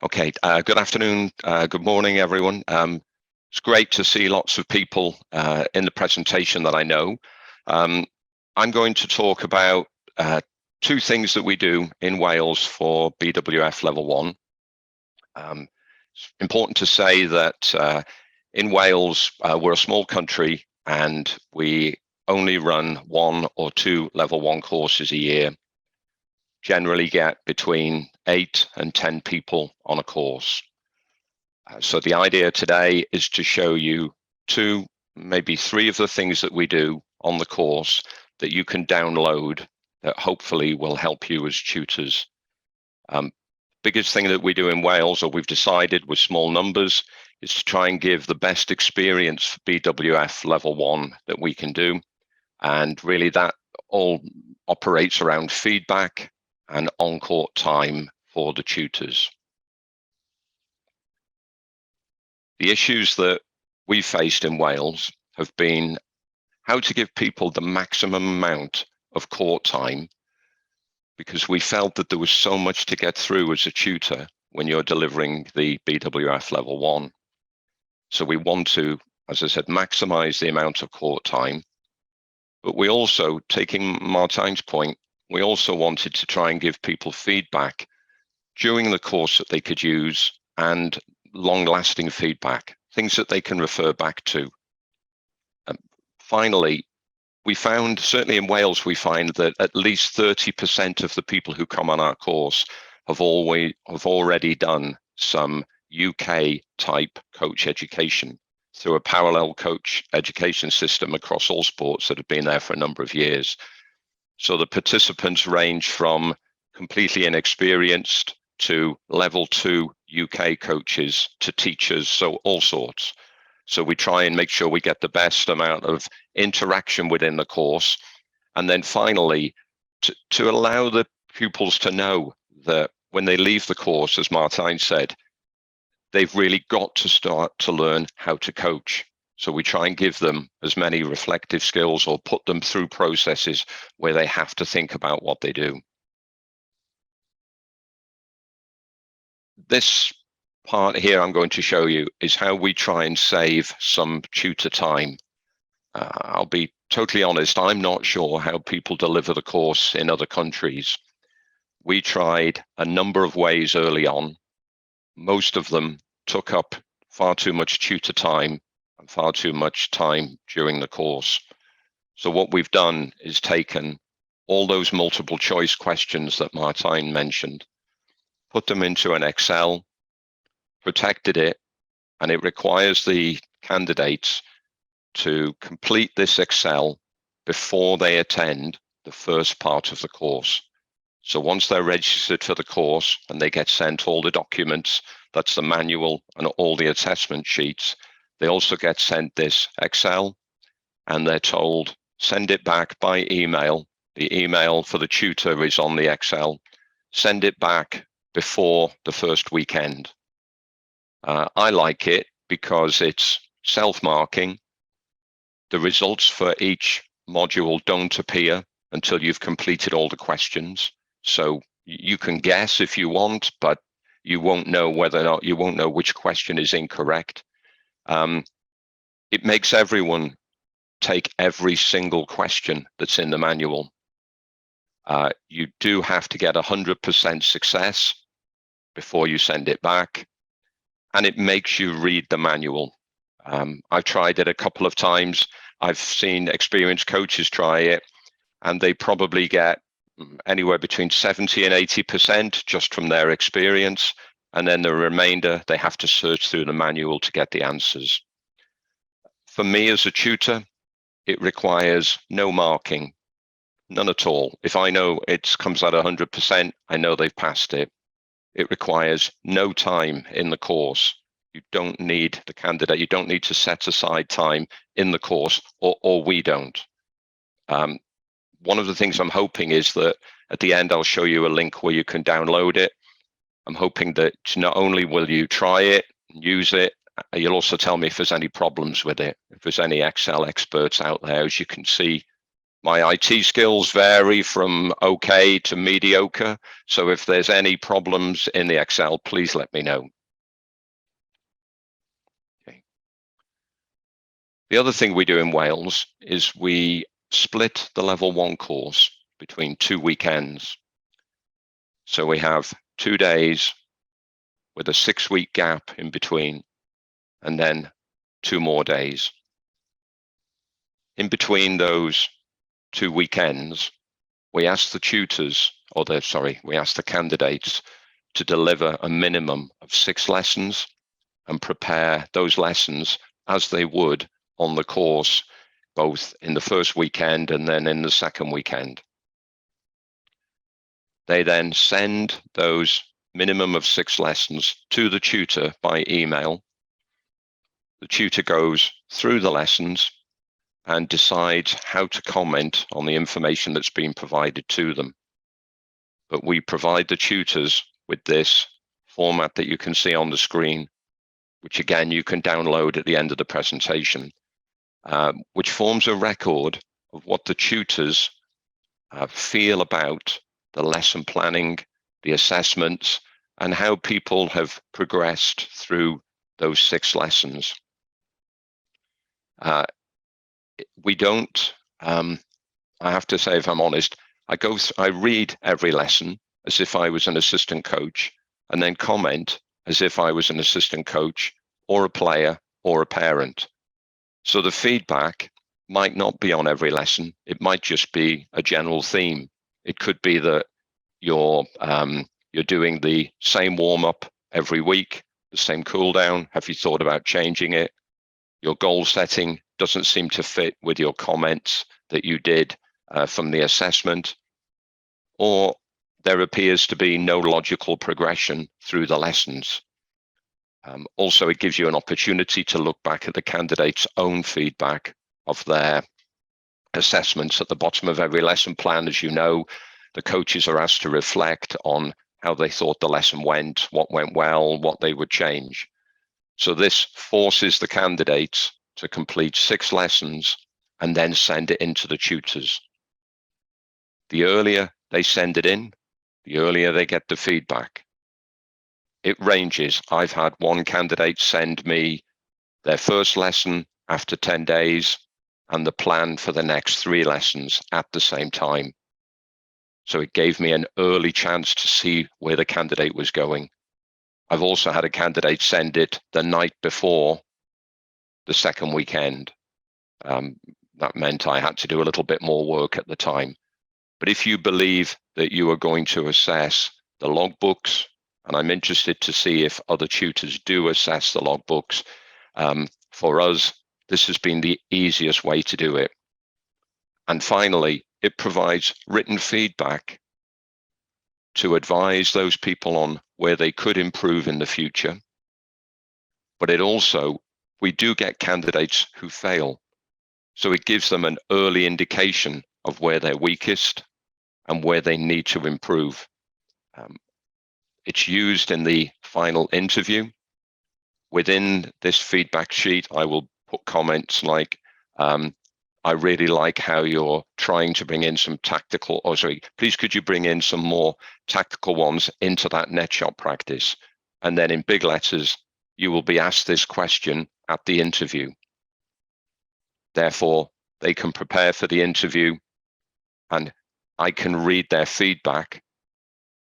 S5: okay. Good afternoon, good morning, everyone. It's great to see lots of people in the presentation that I know. I'm going to talk about two things that we do in Wales for BWF Level 1. It's important to say that in Wales, we're a small country and we only run 1 or 2 Level 1 courses a year. Generally get between 8 and 10 people on a course. So the idea today is to show you 2, maybe 3 of the things that we do on the course that you can download that hopefully will help you as tutors. Biggest thing that we do in Wales, or we've decided with small numbers, is to try and give the best experience for BWF Level 1 that we can do. And really that all operates around feedback and on-court time for the tutors. The issues that we faced in Wales have been how to give people the maximum amount of court time, because we felt that there was so much to get through as a tutor when you're delivering the BWF Level 1. So we want to, as I said, maximize the amount of court time. But we also, taking Martine's point, we also wanted to try and give people feedback during the course that they could use, and long-lasting feedback, things that they can refer back to. Finally, we found, certainly in Wales, we find that at least 30% of the people who come on our course have already done some UK type coach education through a parallel coach education system across all sports that have been there for a number of years. So the participants range from completely inexperienced to level 2 UK coaches to teachers, so all sorts. So we try and make sure we get the best amount of interaction within the course. And then finally, to allow the pupils to know that when they leave the course, as Martine said, they've really got to start to learn how to coach. So we try and give them as many reflective skills or put them through processes where they have to think about what they do. This part here I'm going to show you is how we try and save some tutor time. I'll be totally honest, I'm not sure how people deliver the course in other countries. We tried a number of ways early on. Most of them took up far too much tutor time and far too much time during the course. So what we've done is taken all those multiple choice questions that Martine mentioned, put them into an Excel, protected it, and it requires the candidates to complete this Excel before they attend the first part of the course. So once they're registered for the course and they get sent all the documents, that's the manual and all the assessment sheets, they also get sent this Excel and they're told, send it back by email. The email for the tutor is on the Excel. send it back before the first weekend. I like it because it's self-marking. The results for each module don't appear until you've completed all the questions. So you can guess if you want, but you won't know whether or not, you won't know which question is incorrect. It makes everyone take every single question that's in the manual. You do have to get 100% success before you send it back, and it makes you read the manual. I've tried it a couple of times. I've seen experienced coaches try it, and they probably get anywhere between 70 and 80% just from their experience, and then the remainder, they have to search through the manual to get the answers. For me as a tutor, it requires no marking, none at all. If I know it comes at 100%, I know they've passed it. It requires no time in the course. You don't need the candidate, you don't need to set aside time in the course, or we don't. One of the things I'm hoping is that at the end, I'll show you a link where you can download it. I'm hoping that not only will you try it, use it, you'll also tell me if there's any problems with it. If there's any Excel experts out there, as you can see, my IT skills vary from okay to mediocre. So if there's any problems in the Excel, please let me know. Okay. The other thing we do in Wales is we split the level 1 course between 2 weekends. So we have 2 days with a 6-week gap in between, and then 2 more days. In between those 2 weekends, we ask the tutors, we ask the candidates to deliver a minimum of 6 lessons and prepare those lessons as they would on the course, both in the first weekend and then in the second weekend. They then send those minimum of 6 lessons to the tutor by email. The tutor goes through the lessons and decides how to comment on the information that's been provided to them. But we provide the tutors with this format that you can see on the screen, which again you can download at the end of the presentation, which forms a record of what the tutors feel about the lesson planning, the assessments, and how people have progressed through those 6 lessons. We don't, I have to say, if I'm honest, I read every lesson as if I was an assistant coach, and then comment as if I was an assistant coach or a player or a parent. So the feedback might not be on every lesson. It might just be a general theme. It could be that you're doing the same warm-up every week, the same cool down. Have you thought about changing it? Your goal setting doesn't seem to fit with your comments that you did from the assessment, or there appears to be no logical progression through the lessons. Also, it gives you an opportunity to look back at the candidate's own feedback of their assessments at the bottom of every lesson plan. As you know, the coaches are asked to reflect on how they thought the lesson went, what went well, what they would change. So this forces the candidates to complete 6 lessons and then send it into the tutors. The earlier they send it in, the earlier they get the feedback. It ranges. I've had one candidate send me their first lesson after 10 days and the plan for the next 3 lessons at the same time. So it gave me an early chance to see where the candidate was going. I've also had a candidate send it the night before the second weekend. That meant I had to do a little bit more work at the time. But if you believe that you are going to assess the logbooks, and I'm interested to see if other tutors do assess the logbooks, for us, this has been the easiest way to do it. And finally, it provides written feedback to advise those people on where they could improve in the future. But it also, we do get candidates who fail. So it gives them an early indication of where they're weakest and where they need to improve. It's used in the final interview. Within this feedback sheet, I will put comments like, I really like how you're trying to bring in some tactical, or sorry, please could you bring in some more tactical ones into that net shot practice? And then in big letters, you will be asked this question at the interview. Therefore, they can prepare for the interview, and I can read their feedback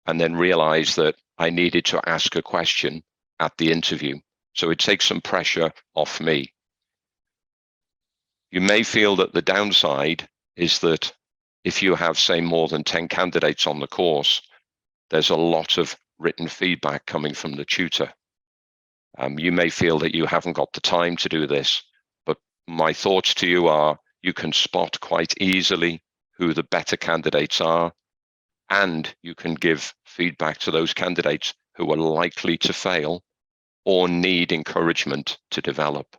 S5: and then realize that I needed to ask a question at the interview. So it takes some pressure off me. You may feel that the downside is that if you have, say, more than 10 candidates on the course, there's a lot of written feedback coming from the tutor. You may feel that you haven't got the time to do this, but my thoughts to you are you can spot quite easily who the better candidates are, and you can give feedback to those candidates who are likely to fail or need encouragement to develop.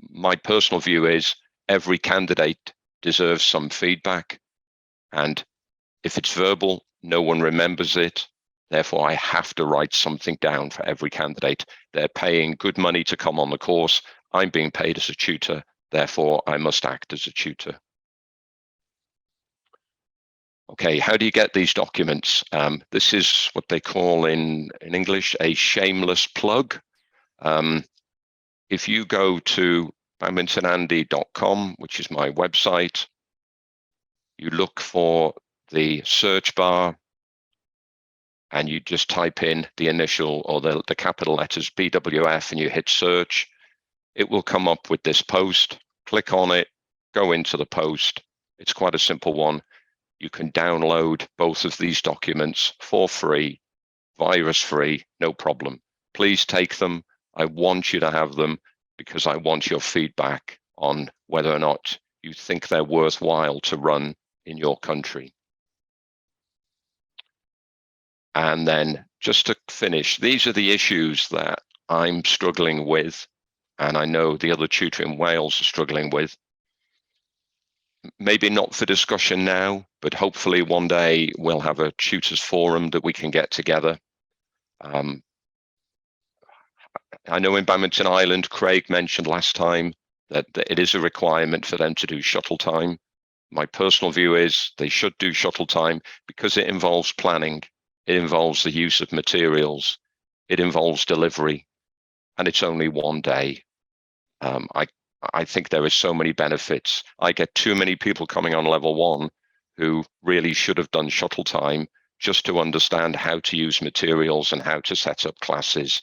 S5: My personal view is every candidate deserves some feedback, and if it's verbal, no one remembers it. Therefore, I have to write something down for every candidate. They're paying good money to come on the course. I'm being paid as a tutor. Therefore, I must act as a tutor. Okay, how do you get these documents? This is what they call in English a shameless plug. If you go to badmintonandy.com, which is my website, you look for the search bar and you just type in the initial or the capital letters BWF and you hit search, it will come up with this post. Click on it, go into the post. It's quite a simple one. You can download both of these documents for free, virus-free, no problem. Please take them. I want you to have them because I want your feedback on whether or not you think they're worthwhile to run in your country. And then just to finish, these are the issues that I'm struggling with, and I know the other tutor in Wales are struggling with. Maybe not for discussion now, but hopefully one day we'll have a tutors forum that we can get together. I know in Badminton Ireland, Craig mentioned last time that it is a requirement for them to do shuttle time. My personal view is they should do shuttle time because it involves planning, it involves the use of materials, it involves delivery, and it's only one day. I think there are so many benefits. I get too many people coming on level 1 who really should have done shuttle time just to understand how to use materials and how to set up classes.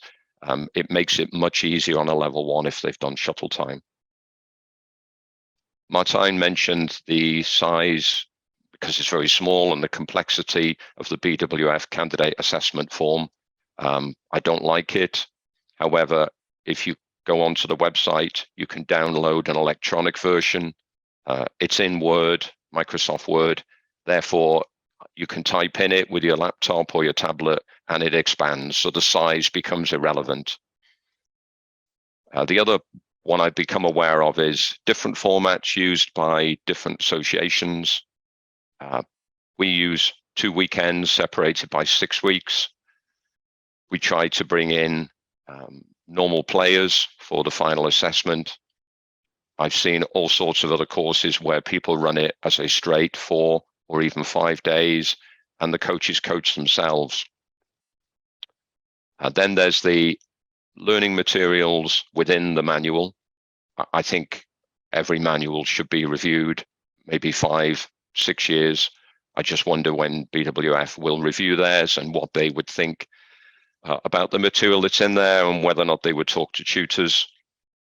S5: It makes it much easier on a level 1 if they've done shuttle time. Martijn mentioned the size because it's very small and the complexity of the BWF candidate assessment form. I don't like it. However, if you go onto the website, you can download an electronic version. It's in Word, Microsoft Word. Therefore, you can type in it with your laptop or your tablet and it expands, so the size becomes irrelevant. The other one I've become aware of is different formats used by different associations. We use 2 weekends separated by 6 weeks. We try to bring in normal players for the final assessment. I've seen all sorts of other courses where people run it as a straight 4 or even 5 days, and the coaches coach themselves. Then there's the learning materials within the manual. I think every manual should be reviewed, maybe 5, 6 years. I just wonder when BWF will review theirs and what they would think about the material that's in there and whether or not they would talk to tutors.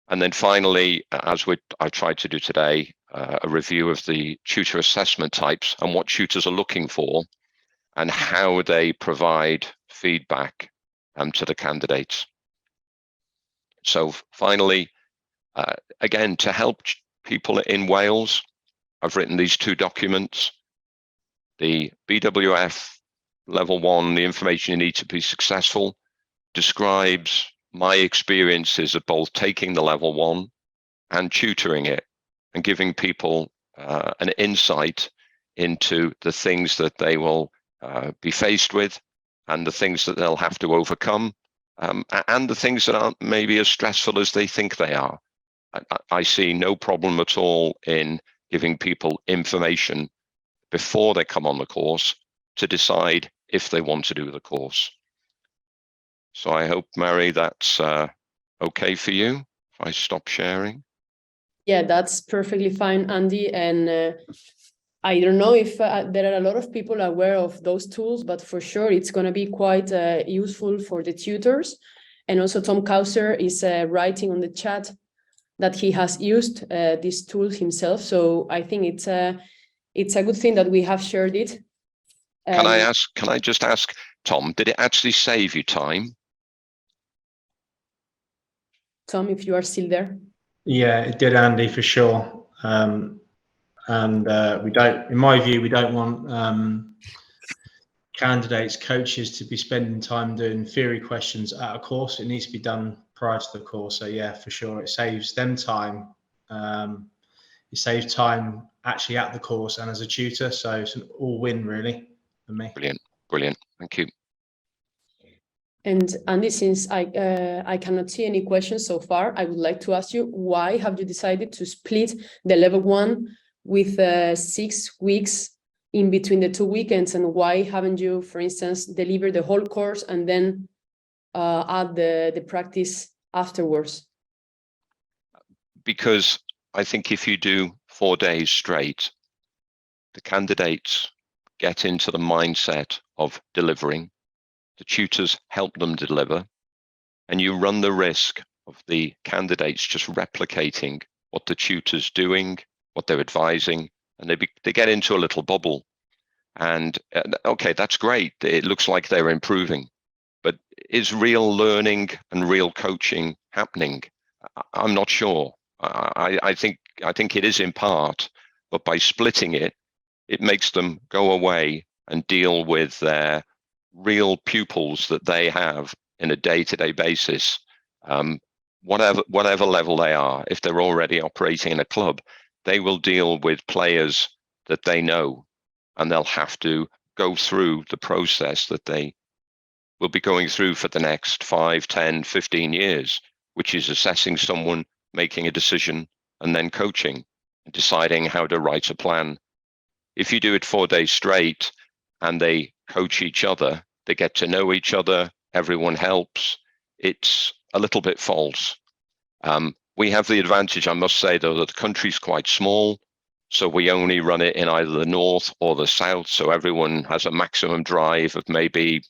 S5: And then finally, as I tried to do today, a review of the tutor assessment types and what tutors are looking for and how they provide feedback to the candidates. So finally, again, to help people in Wales, I've written these 2 documents. The BWF level 1, the information you need to be successful, describes my experiences of both taking the level 1 and tutoring it and giving people an insight into the things that they will be faced with, and the things that they'll have to overcome, and the things that aren't maybe as stressful as they think they are. I see no problem at all in giving people information before they come on the course to decide if they want to do the course. So I hope, Mary, that's okay for you if I stop sharing.
S1: Yeah, that's perfectly fine, Andy. And I don't know if there are a lot of people aware of those tools, but for sure it's going to be quite useful for the tutors. And also Tom Kauser is writing on the chat that he has used these tools himself. So I think it's a good thing that we have shared it.
S5: Can I just ask, Tom, did it actually save you time?
S1: Tom, if you are still there.
S6: Yeah, it did, Andy, for sure. We don't, in my view, we don't want candidates, coaches to be spending time doing theory questions at a course. It needs to be done prior to the course. So yeah, for sure, it saves them time. It saves time actually at the course and as a tutor. So it's an all-win really for me.
S5: Brilliant, brilliant. Thank you.
S1: And Andy, since I cannot see any questions so far, I would like to ask you, why have you decided to split the level 1 with 6 weeks in between the 2 weekends, and why haven't you, for instance, delivered the whole course and then add the practice afterwards?
S5: Because I think if you do 4 days straight, the candidates get into the mindset of delivering. The tutors help them deliver, and you run the risk of the candidates just replicating what the tutor's doing, what they're advising, and they get into a little bubble. And okay, that's great. It looks like they're improving, but is real learning and real coaching happening? I'm not sure. I think it is in part, but by splitting it, it makes them go away and deal with their real pupils that they have in a day-to-day basis, whatever level they are. If they're already operating in a club, they will deal with players that they know, and they'll have to go through the process that they will be going through for the next 5, 10, 15 years, which is assessing someone, making a decision, and then coaching and deciding how to write a plan. If you do it 4 days straight and they coach each other, they get to know each other, everyone helps, it's a little bit false. We have the advantage, I must say, though, that the country's quite small, so we only run it in either the north or the south, so everyone has a maximum drive of maybe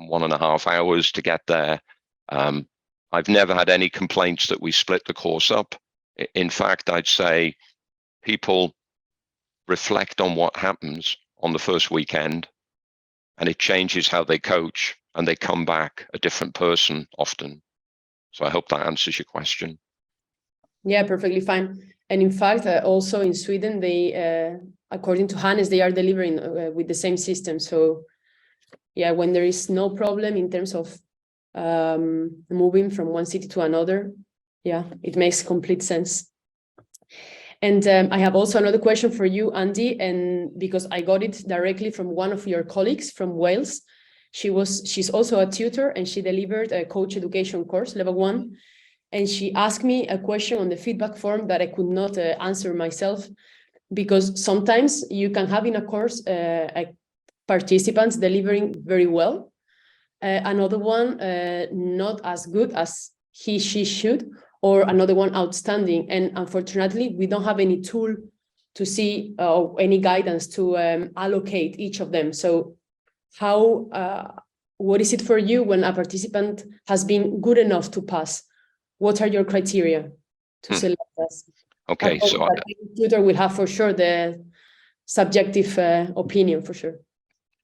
S5: 1.5 hours to get there. I've never had any complaints that we split the course up. In fact, I'd say people reflect on what happens on the first weekend, and it changes how they coach, and they come back a different person often. So I hope that answers your question.
S1: Yeah, perfectly fine. And in fact, also in Sweden, they, according to Hannes, they are delivering with the same system. So yeah, when there is no problem in terms of moving from one city to another, yeah, it makes complete sense. And I have also another question for you, Andy, and because I got it directly from one of your colleagues from Wales. She's also a tutor, and she delivered a coach education course, level 1. And she asked me a question on the feedback form that I could not answer myself, because sometimes you can have in a course participants delivering very well, another one not as good as she should, or another one outstanding. And unfortunately, we don't have any tool to see any guidance to allocate each of them. So what is it for you when a participant has been good enough to pass? What are your criteria to select us?
S5: Okay, so
S1: the tutor will have for sure the subjective opinion for sure.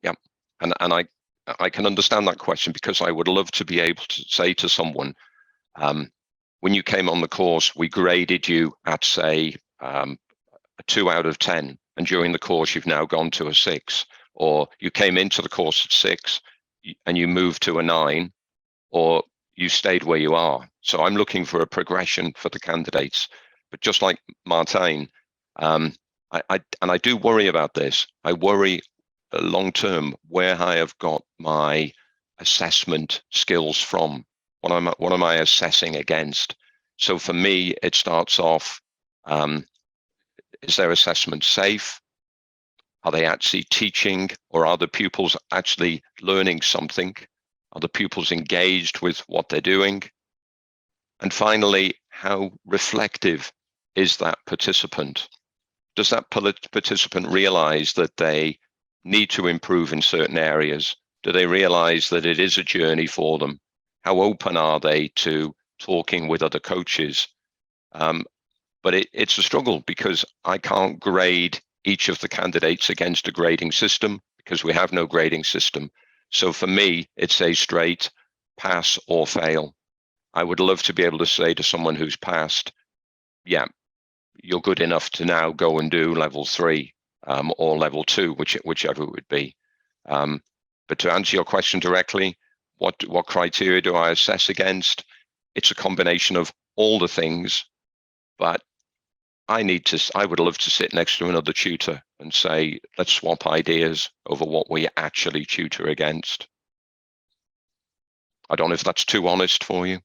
S5: Yeah, and I can understand that question, because I would love to be able to say to someone, when you came on the course, we graded you at, say, a 2 out of 10, and during the course you've now gone to a 6, or you came into the course at 6 and you moved to a 9, or you stayed where you are. So I'm looking for a progression for the candidates. But just like Martijn, I do worry about this. I worry long term where I have got my assessment skills from. What am I assessing against? So for me, it starts off, is their assessment safe? Are they actually teaching, or are the pupils actually learning something? Are the pupils engaged with what they're doing? And finally, how reflective is that participant? Does that participant realize that they need to improve in certain areas? Do they realize that it is a journey for them? How open are they to talking with other coaches? But it's a struggle because I can't grade each of the candidates against a grading system because we have no grading system. So for me, it's a straight pass or fail. I would love to be able to say to someone who's passed, yeah, you're good enough to now go and do level 3 or level 2, whichever it would be. But to answer your question directly, what criteria do I assess against? It's a combination of all the things, but I would love to sit next to another tutor and say, let's swap ideas over what we actually tutor against. I don't know if that's too honest for you.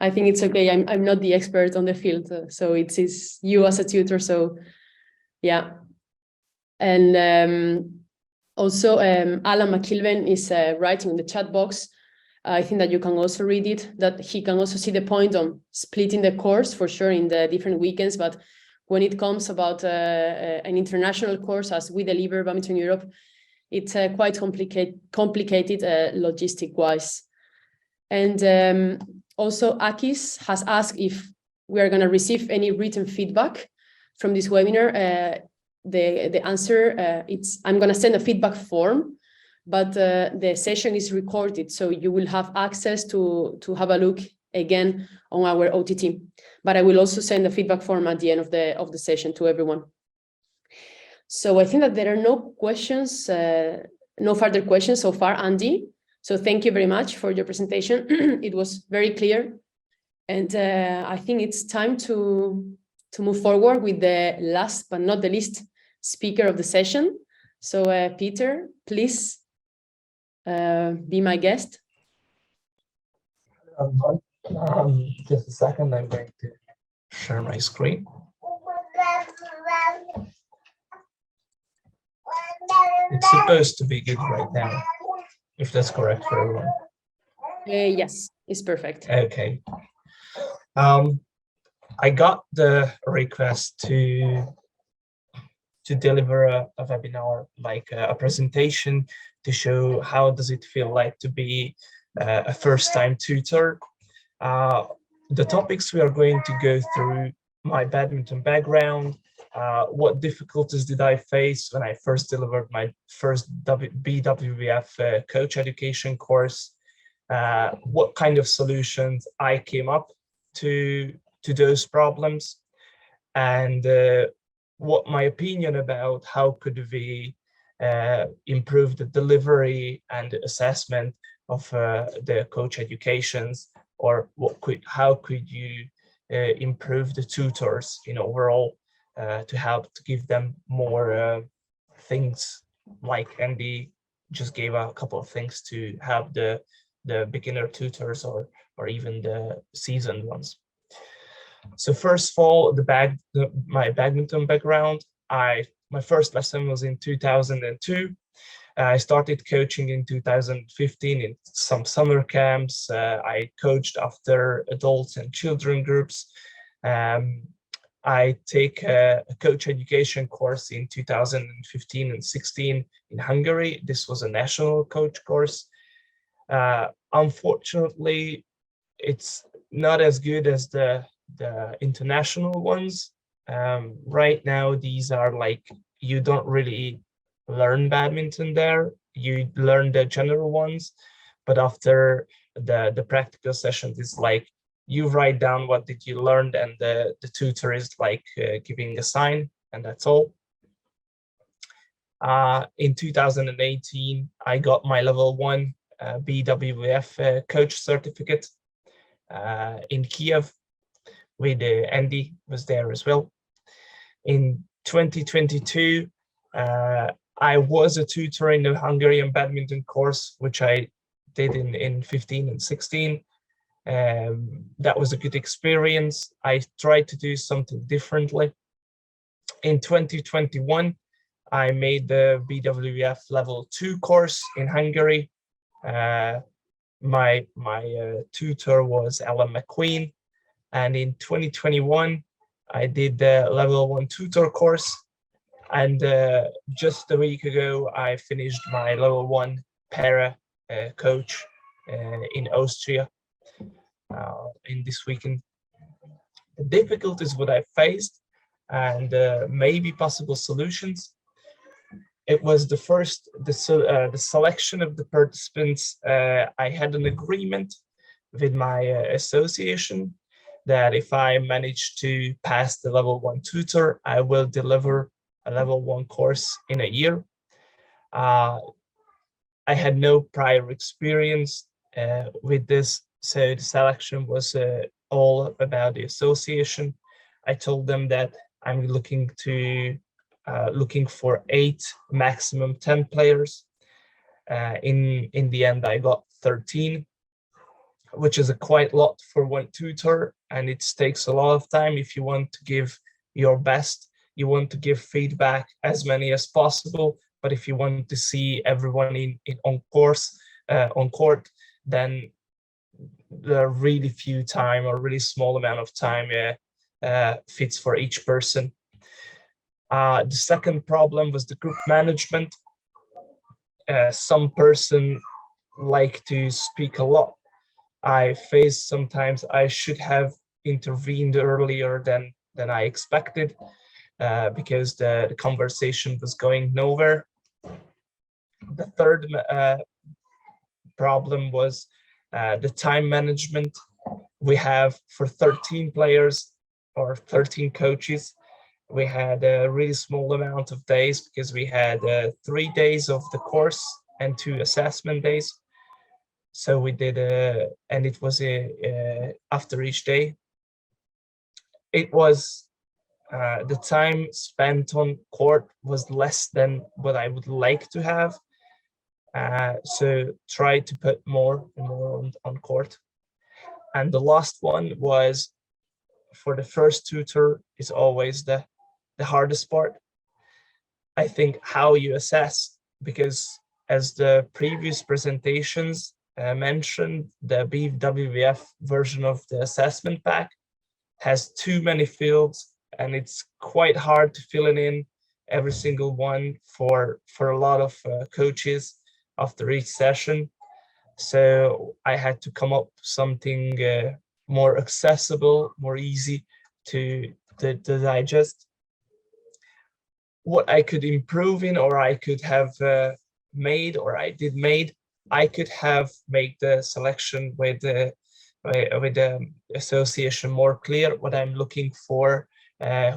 S1: I think it's okay. I'm not the expert on the field, so it's you as a tutor. So yeah, and also Alan McKilven is writing in the chat box. I think that you can also read it, that he can also see the point on splitting the course for sure in the different weekends. But when it comes about an international course, as we deliver Badminton Europe, it's quite complicated logistic-wise. And also Akis has asked if we are going to receive any written feedback from this webinar. The answer, I'm going to send a feedback form, but the session is recorded, so you will have access to have a look again on our OTT. But I will also send a feedback form at the end of the session to everyone. So I think that there are no questions, no further questions so far, Andy. So thank you very much for your presentation. It was very clear, and I think it's time to move forward with the last but not the least speaker of the session. So Peter, please be my guest.
S7: Just a second, I'm going to share my screen. It's supposed to be good right now, if that's correct for everyone.
S1: Yes, it's perfect.
S7: Okay. I got the request to deliver a webinar, like a presentation, to show how does it feel like to be a first-time tutor. The topics we are going to go through: my badminton background, what difficulties did I face when I first delivered my first BWF coach education course, what kind of solutions I came up to those problems, and what my opinion about how could we improve the delivery and the assessment of the coach educations, or how could you improve the tutors in overall to help to give them more things, like Andy just gave a couple of things to have the beginner tutors or even the seasoned ones. So first of all, my badminton background. My first lesson was in 2002. I started coaching in 2015 in some summer camps. I coached after adults and children groups. I take a coach education course in 2015 and 16 in Hungary. This was a national coach course. Unfortunately, it's not as good as the international ones. Right now, these are like, you don't really learn badminton there. You learn the general ones, but after the practical sessions, it's like you write down what did you learn, and the tutor is like giving a sign, and that's all. In 2018, I got my level 1 BWF coach certificate in Kiev with Andy was there as well. In 2022, I was a tutor in the Hungarian badminton course, which I did in 15 and 16. That was a good experience. I tried to do something differently. In 2021, I made the BWF level 2 course in Hungary. My tutor was Alan McQueen, and in 2021, I did the level 1 tutor course. And just a week ago, I finished my level 1 para coach in Austria in this weekend. The difficulties what I faced and maybe possible solutions. It was the selection of the participants. I had an agreement with my association that if I manage to pass the level 1 tutor, I will deliver a level 1 course in a year. I had no prior experience with this, so the selection was all about the association. I told them that I'm looking for 8, maximum 10 players. In the end, I got 13, which is a quite lot for one tutor, and it takes a lot of time if you want to give your best. You want to give feedback as many as possible, but if you want to see everyone on court, then there are really few time or really small amount of time fits for each person. The second problem was the group management. Some person like to speak a lot. I faced sometimes I should have intervened earlier than I expected. Because the conversation was going nowhere. The third problem was the time management. We have for 13 players or 13 coaches, we had a really small amount of days because we had 3 days of the course and 2 assessment days. So we did, and it was after each day. It was the time spent on court was less than what I would like to have. So try to put more and more on court. And the last one was for the first tutor is always the hardest part. I think how you assess, because as the previous presentations mentioned, the BWF version of the assessment pack has too many fields, and it's quite hard to fill in every single one for a lot of coaches after each session. So I had to come up something more accessible, more easy to digest. What I could improve in, or I could have made, or I did made, I could have made the selection with the association more clear what I'm looking for.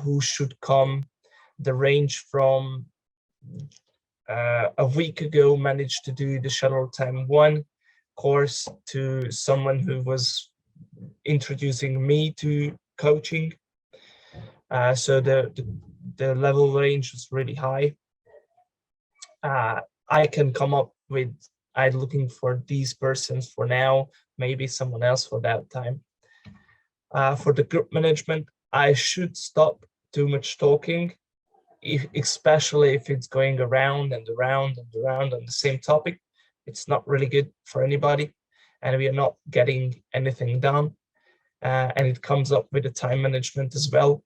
S7: Who should come, the range from a week ago managed to do the Shuttle Time 1 course to someone who was introducing me to coaching. So the level range was really high. I can come up with, I'm looking for these persons for now, maybe someone else for that time. For the group management, I should stop too much talking, especially if it's going around and around and around on the same topic. It's not really good for anybody, and we are not getting anything done. And it comes up with the time management as well.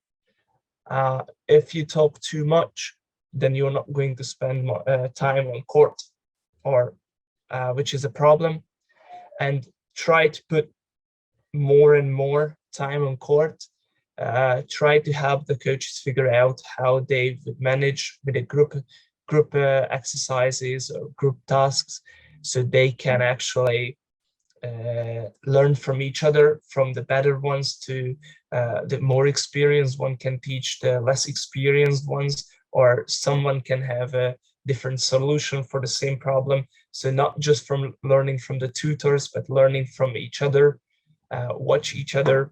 S7: If you talk too much, then you're not going to spend time on court, or which is a problem. And try to put more and more time on court. Try to help the coaches figure out how they would manage with a group exercises or group tasks, so they can actually learn from each other, from the better ones to the more experienced one can teach the less experienced ones, or someone can have a different solution for the same problem. So not just from learning from the tutors, but learning from each other, watch each other.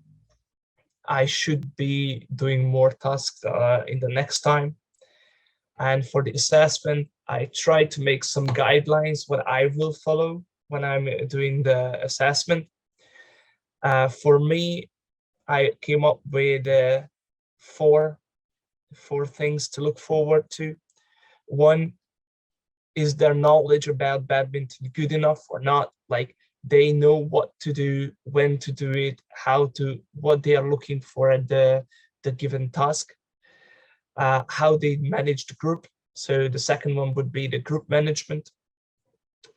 S7: I should be doing more tasks in the next time. And for the assessment, I try to make some guidelines what I will follow when I'm doing the assessment. For me, I came up with four things to look forward to. One, is their knowledge about badminton good enough or not? Like, they know what to do, when to do it, what they are looking for at the given task. How they manage the group. So the second one would be the group management.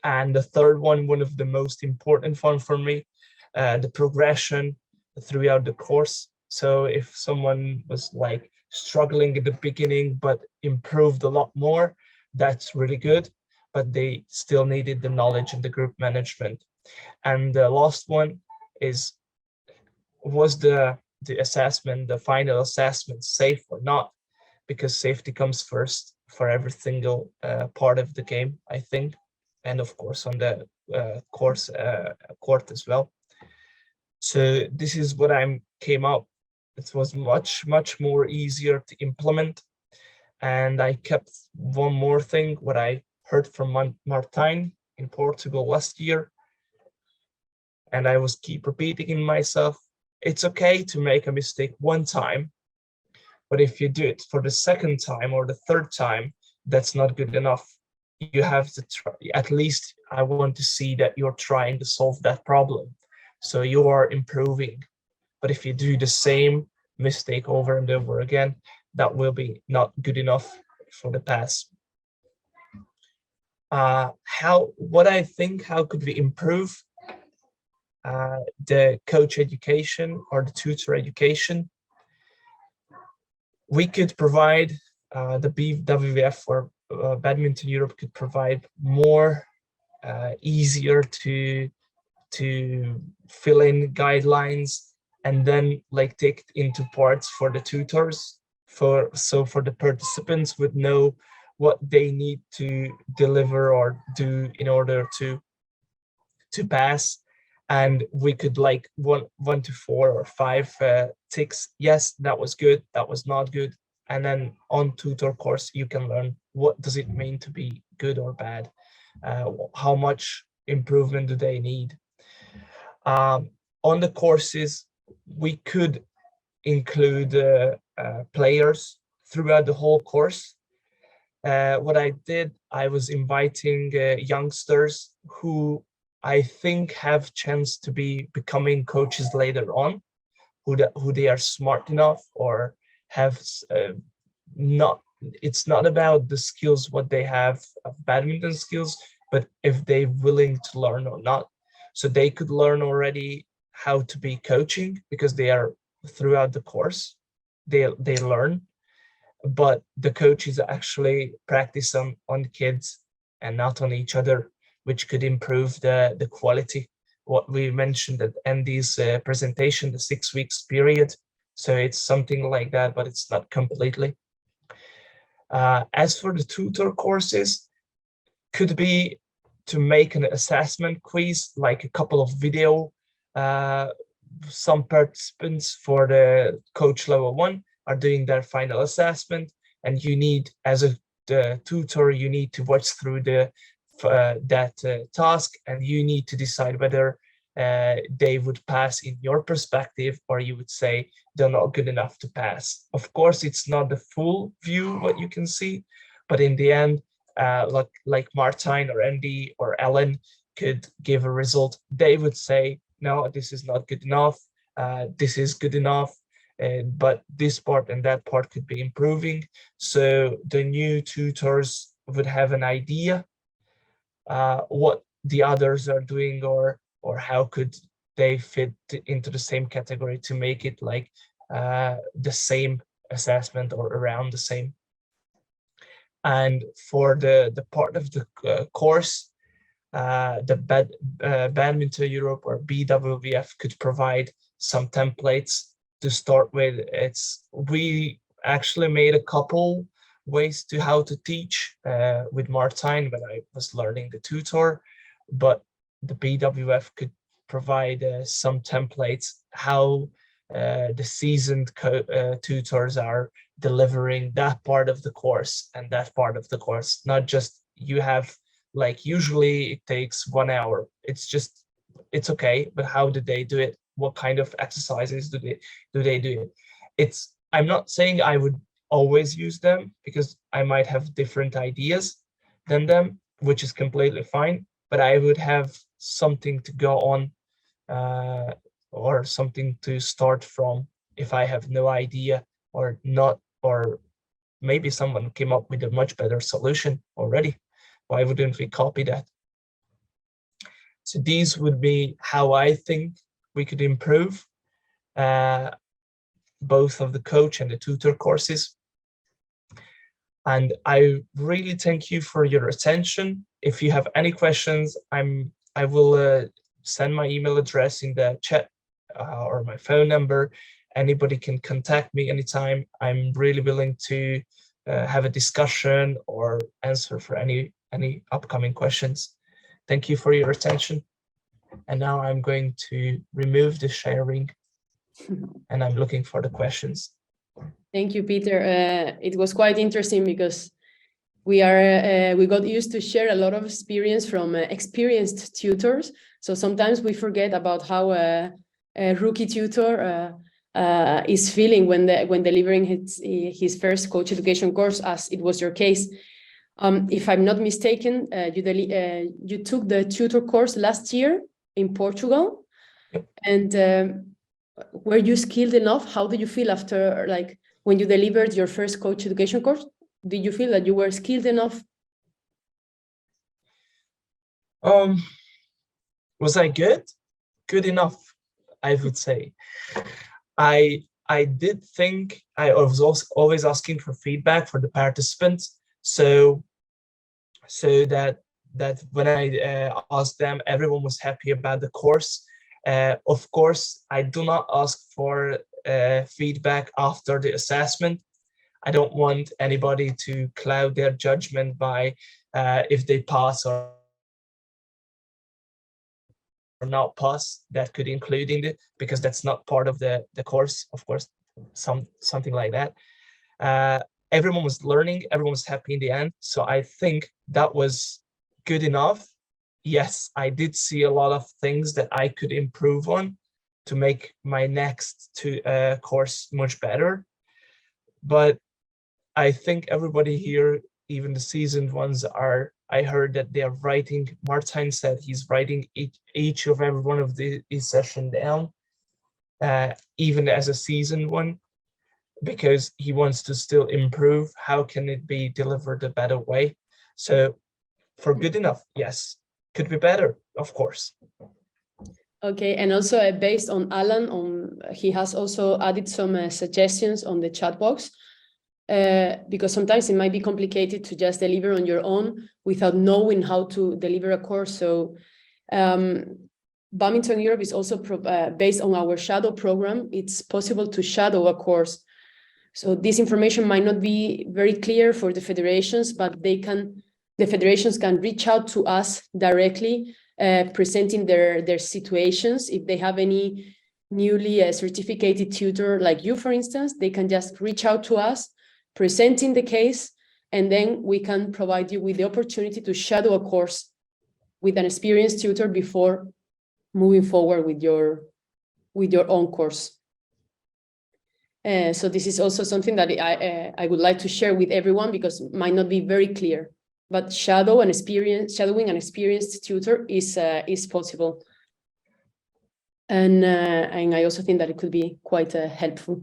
S7: And the third one of the most important one for me, the progression throughout the course. So if someone was like struggling at the beginning but improved a lot more, that's really good, but they still needed the knowledge of the group management. And the last one was the assessment, the final assessment, safe or not, because safety comes first for every single part of the game, I think, and of course on the court as well. So this is what I came up. It was much more easier to implement. And I kept one more thing, what I heard from Martijn in Portugal last year. And I was keep repeating in myself, it's okay to make a mistake one time, but if you do it for the second time or the third time, that's not good enough. You have to try, at least I want to see that you're trying to solve that problem. So you are improving. But if you do the same mistake over and over again, that will be not good enough for the pass. What I think, how could we improve the coach education or the tutor education? We could provide, the BWF or Badminton Europe could provide more easier to fill in guidelines and then like take it into parts for the tutors, so for the participants would know what they need to deliver or do in order to pass. And we could like one to 4 or 5 ticks. Yes, that was good, that was not good. And then on tutor course, you can learn what does it mean to be good or bad, how much improvement do they need. On the courses, we could include players throughout the whole course. What I did, I was inviting youngsters who I think have chance to be becoming coaches later on, who they are smart enough or have not. It's not about the skills, what they have of badminton skills, but if they're willing to learn or not. So they could learn already how to be coaching because they are throughout the course, they learn, but the coaches actually practice on kids and not on each other, which could improve the quality. What we mentioned at Andy's presentation, the 6 weeks period. So it's something like that, but it's not completely. As for the tutor courses, could be to make an assessment quiz, like a couple of video. Some participants for the coach level 1 are doing their final assessment, and you need, as a tutor, you need to watch through that task, and you need to decide whether they would pass in your perspective, or you would say they're not good enough to pass. Of course, it's not the full view what you can see, but in the end, like Martijn or Andy or Ellen could give a result. They would say, no, this is not good enough. This is good enough. But this part and that part could be improving. So the new tutors would have an idea what the others are doing, or how could they fit into the same category to make it like the same assessment or around the same. And for the part of the course, the Badminton Europe or BWF could provide some templates to start with. We actually made a couple ways to how to teach with Martijn when I was learning the tutor, but the BWF could provide some templates how the seasoned tutors are delivering that part of the course and that part of the course, not just you have, like, usually it takes 1 hour. It's okay, but how do they do it? What kind of exercises do they do it? I'm not saying I would always use them, because I might have different ideas than them, which is completely fine, but I would have something to go on, or something to start from if I have no idea or not, or maybe someone came up with a much better solution already. Why wouldn't we copy that? So these would be how I think we could improve both of the coach and the tutor courses. And I really thank you for your attention. If you have any questions, I will send my email address in the chat, or my phone number. Anybody can contact me anytime. I'm really willing to have a discussion or answer for any upcoming questions. Thank you for your attention. And now I'm going to remove the sharing, and I'm looking for the questions.
S1: Thank you, Peter. It was quite interesting because we got used to share a lot of experience from experienced tutors. So sometimes we forget about how a rookie tutor is feeling when delivering his first coach education course, as it was your case. If I'm not mistaken, you took the tutor course last year in Portugal, and were you skilled enough? How did you feel after, like, when you delivered your first coach education course? Did you feel that you were skilled enough?
S7: Was I good? Good enough, I would say. I did think I was also always asking for feedback for the participants, so that when I asked them, everyone was happy about the course. Of course, I do not ask for feedback after the assessment. I don't want anybody to cloud their judgment by if they pass or not pass. That could include in it, because that's not part of the course, of course, something like that. Everyone was learning, everyone was happy in the end, so I think that was good enough. Yes, I did see a lot of things that I could improve on to make my next course much better, but I think everybody here, even the seasoned ones, I heard that they are writing. Martin said he's writing each of every one of these sessions down, even as a seasoned one, because he wants to still improve. How can it be delivered a better way? So for good enough, yes. Could be better, of course.
S1: Okay, and also based on Alan, he has also added some suggestions on the chat box, because sometimes it might be complicated to just deliver on your own without knowing how to deliver a course. So Badminton Europe is also based on our shadow program. It's possible to shadow a course. So this information might not be very clear for the federations, but the federations can reach out to us directly, presenting their situations. If they have any newly certificated tutor like you, for instance, they can just reach out to us, presenting the case, and then we can provide you with the opportunity to shadow a course with an experienced tutor before moving forward with your own course. So this is also something that I would like to share with everyone, because it might not be very clear, but shadowing an experienced tutor is possible. And I also think that it could be quite helpful.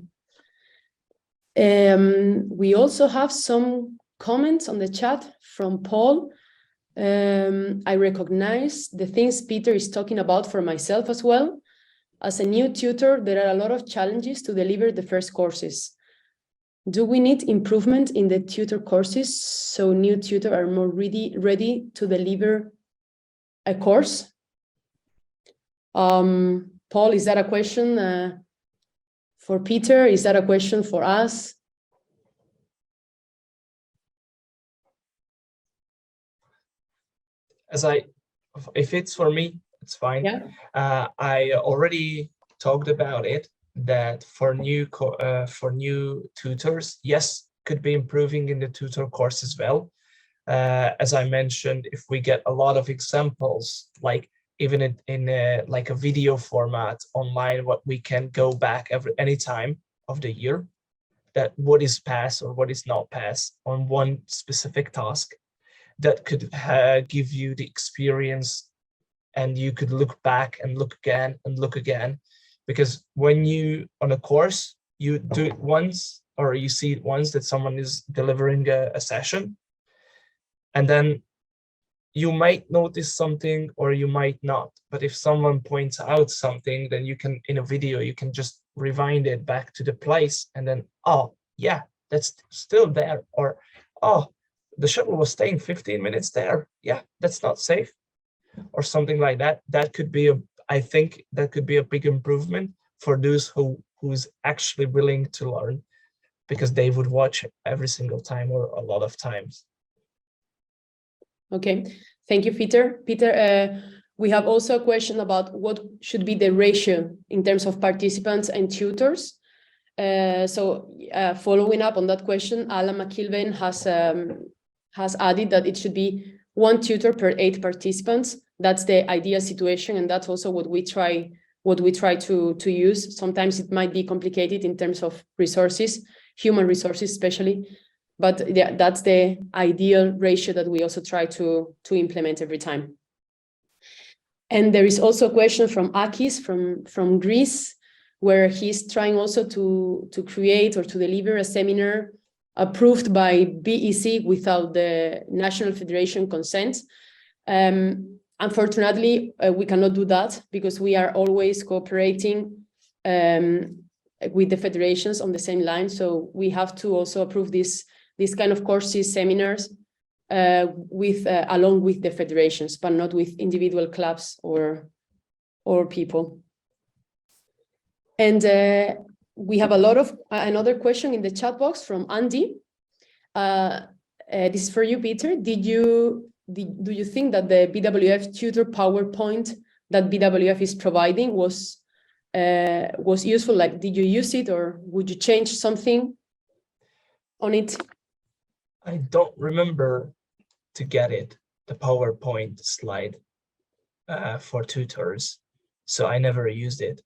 S1: We also have some comments on the chat from Paul. I recognize the things Peter is talking about for myself as well. As a new tutor, there are a lot of challenges to deliver the first courses. Do we need improvement in the tutor courses so new tutors are more ready to deliver a course? Paul, is that a question for Peter? Is that a question for us?
S7: If it's for me, it's fine.
S1: Yeah.
S7: I already talked about it that for new tutors, yes, could be improving in the tutor course as well. As I mentioned, if we get a lot of examples, like even in like a video format online, what we can go back any time of the year, that what is passed or what is not passed on one specific task, that could give you the experience, and you could look back and look again and look again. Because when you on a course, you do it once, or you see it once that someone is delivering a session, and then you might notice something or you might not. But if someone points out something, then you can, in a video, you can just rewind it back to the place, and then, oh yeah, that's still there. Or, oh, the shuttle was staying 15 minutes there. Yeah, that's not safe. Or something like that. That could be I think that could be a big improvement for those who's actually willing to learn, because they would watch every single time or a lot of times.
S1: Okay, thank you, Peter. Peter, we have also a question about what should be the ratio in terms of participants and tutors. Following up on that question, Alan McKilvain has added that it should be 1 tutor per 8 participants. That's the ideal situation, and that's also what we try to use. Sometimes it might be complicated in terms of resources, human resources especially, but yeah, that's the ideal ratio that we also try to implement every time. And there is also a question from Akis from Greece, where he's trying also to create or to deliver a seminar approved by BEC without the National Federation consent. Unfortunately, we cannot do that because we are always cooperating with the federations on the same line. So we have to also approve this kind of courses, seminars along with the federations, but not with individual clubs or people. And we have another question in the chat box from Andy. This is for you, Peter. Do you think that the BWF tutor PowerPoint that BWF is providing was useful? Like, did you use it, or would you change something on it?
S7: I don't remember to get it, the PowerPoint slide for tutors, so I never used it.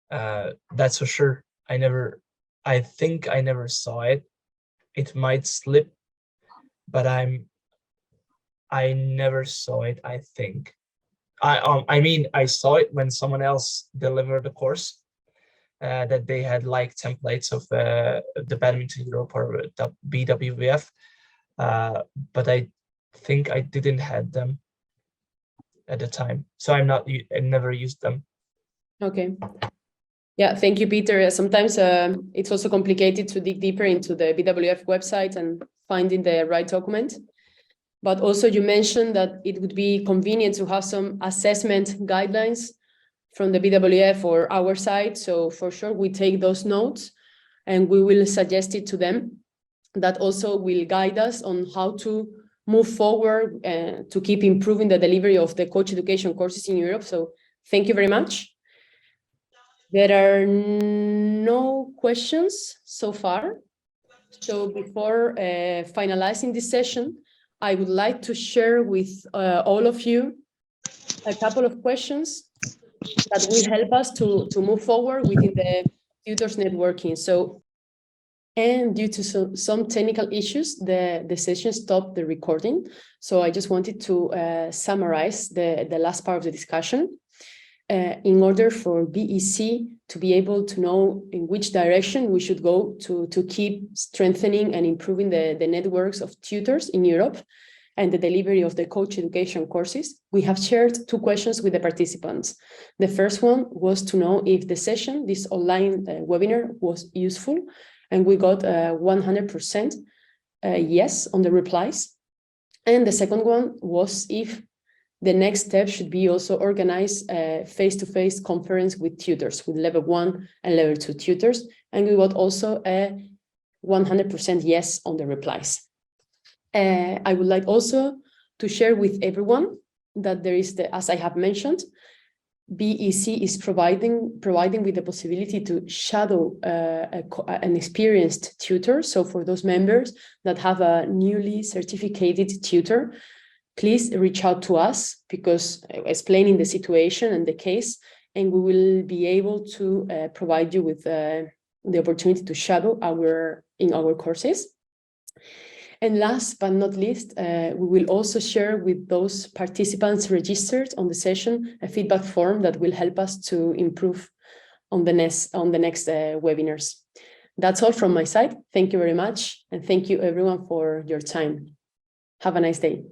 S7: That's for sure. I think I never saw it. It might slip, but I never saw it, I think. I mean, I saw it when someone else delivered the course, that they had like templates of the Badminton Europe or the BWF, but I think I didn't have them at the time, so I never used them.
S1: Okay. Yeah, thank you, Peter. Sometimes it's also complicated to dig deeper into the BWF website and finding the right document. But also you mentioned that it would be convenient to have some assessment guidelines from the BWF or our side. So for sure, we take those notes and we will suggest it to them. That also will guide us on how to move forward to keep improving the delivery of the coach education courses in Europe. So thank you very much. There are no questions so far. So before finalizing this session, I would like to share with all of you a couple of questions that will help us to move forward within the tutors networking. So, and due to some technical issues, the session stopped the recording. So I just wanted to summarize the last part of the discussion. In order for BEC to be able to know in which direction we should go to keep strengthening and improving the networks of tutors in Europe and the delivery of the coach education courses, we have shared 2 questions with the participants. The first one was to know if the session, this online webinar, was useful, and we got 100% yes on the replies. And the second one was if the next step should be also organize a face-to-face conference with tutors, with level 1 and level 2 tutors. And we got also a 100% yes on the replies. I would like also to share with everyone that there is, as I have mentioned, BEC is providing with the possibility to shadow an experienced tutor. So for those members that have a newly certificated tutor, please reach out to us, because explaining the situation and the case, and we will be able to provide you with the opportunity to shadow in our courses. And last but not least, we will also share with those participants registered on the session a feedback form that will help us to improve on the next webinars. That's all from my side. Thank you very much, and thank you everyone for your time. Have a nice day.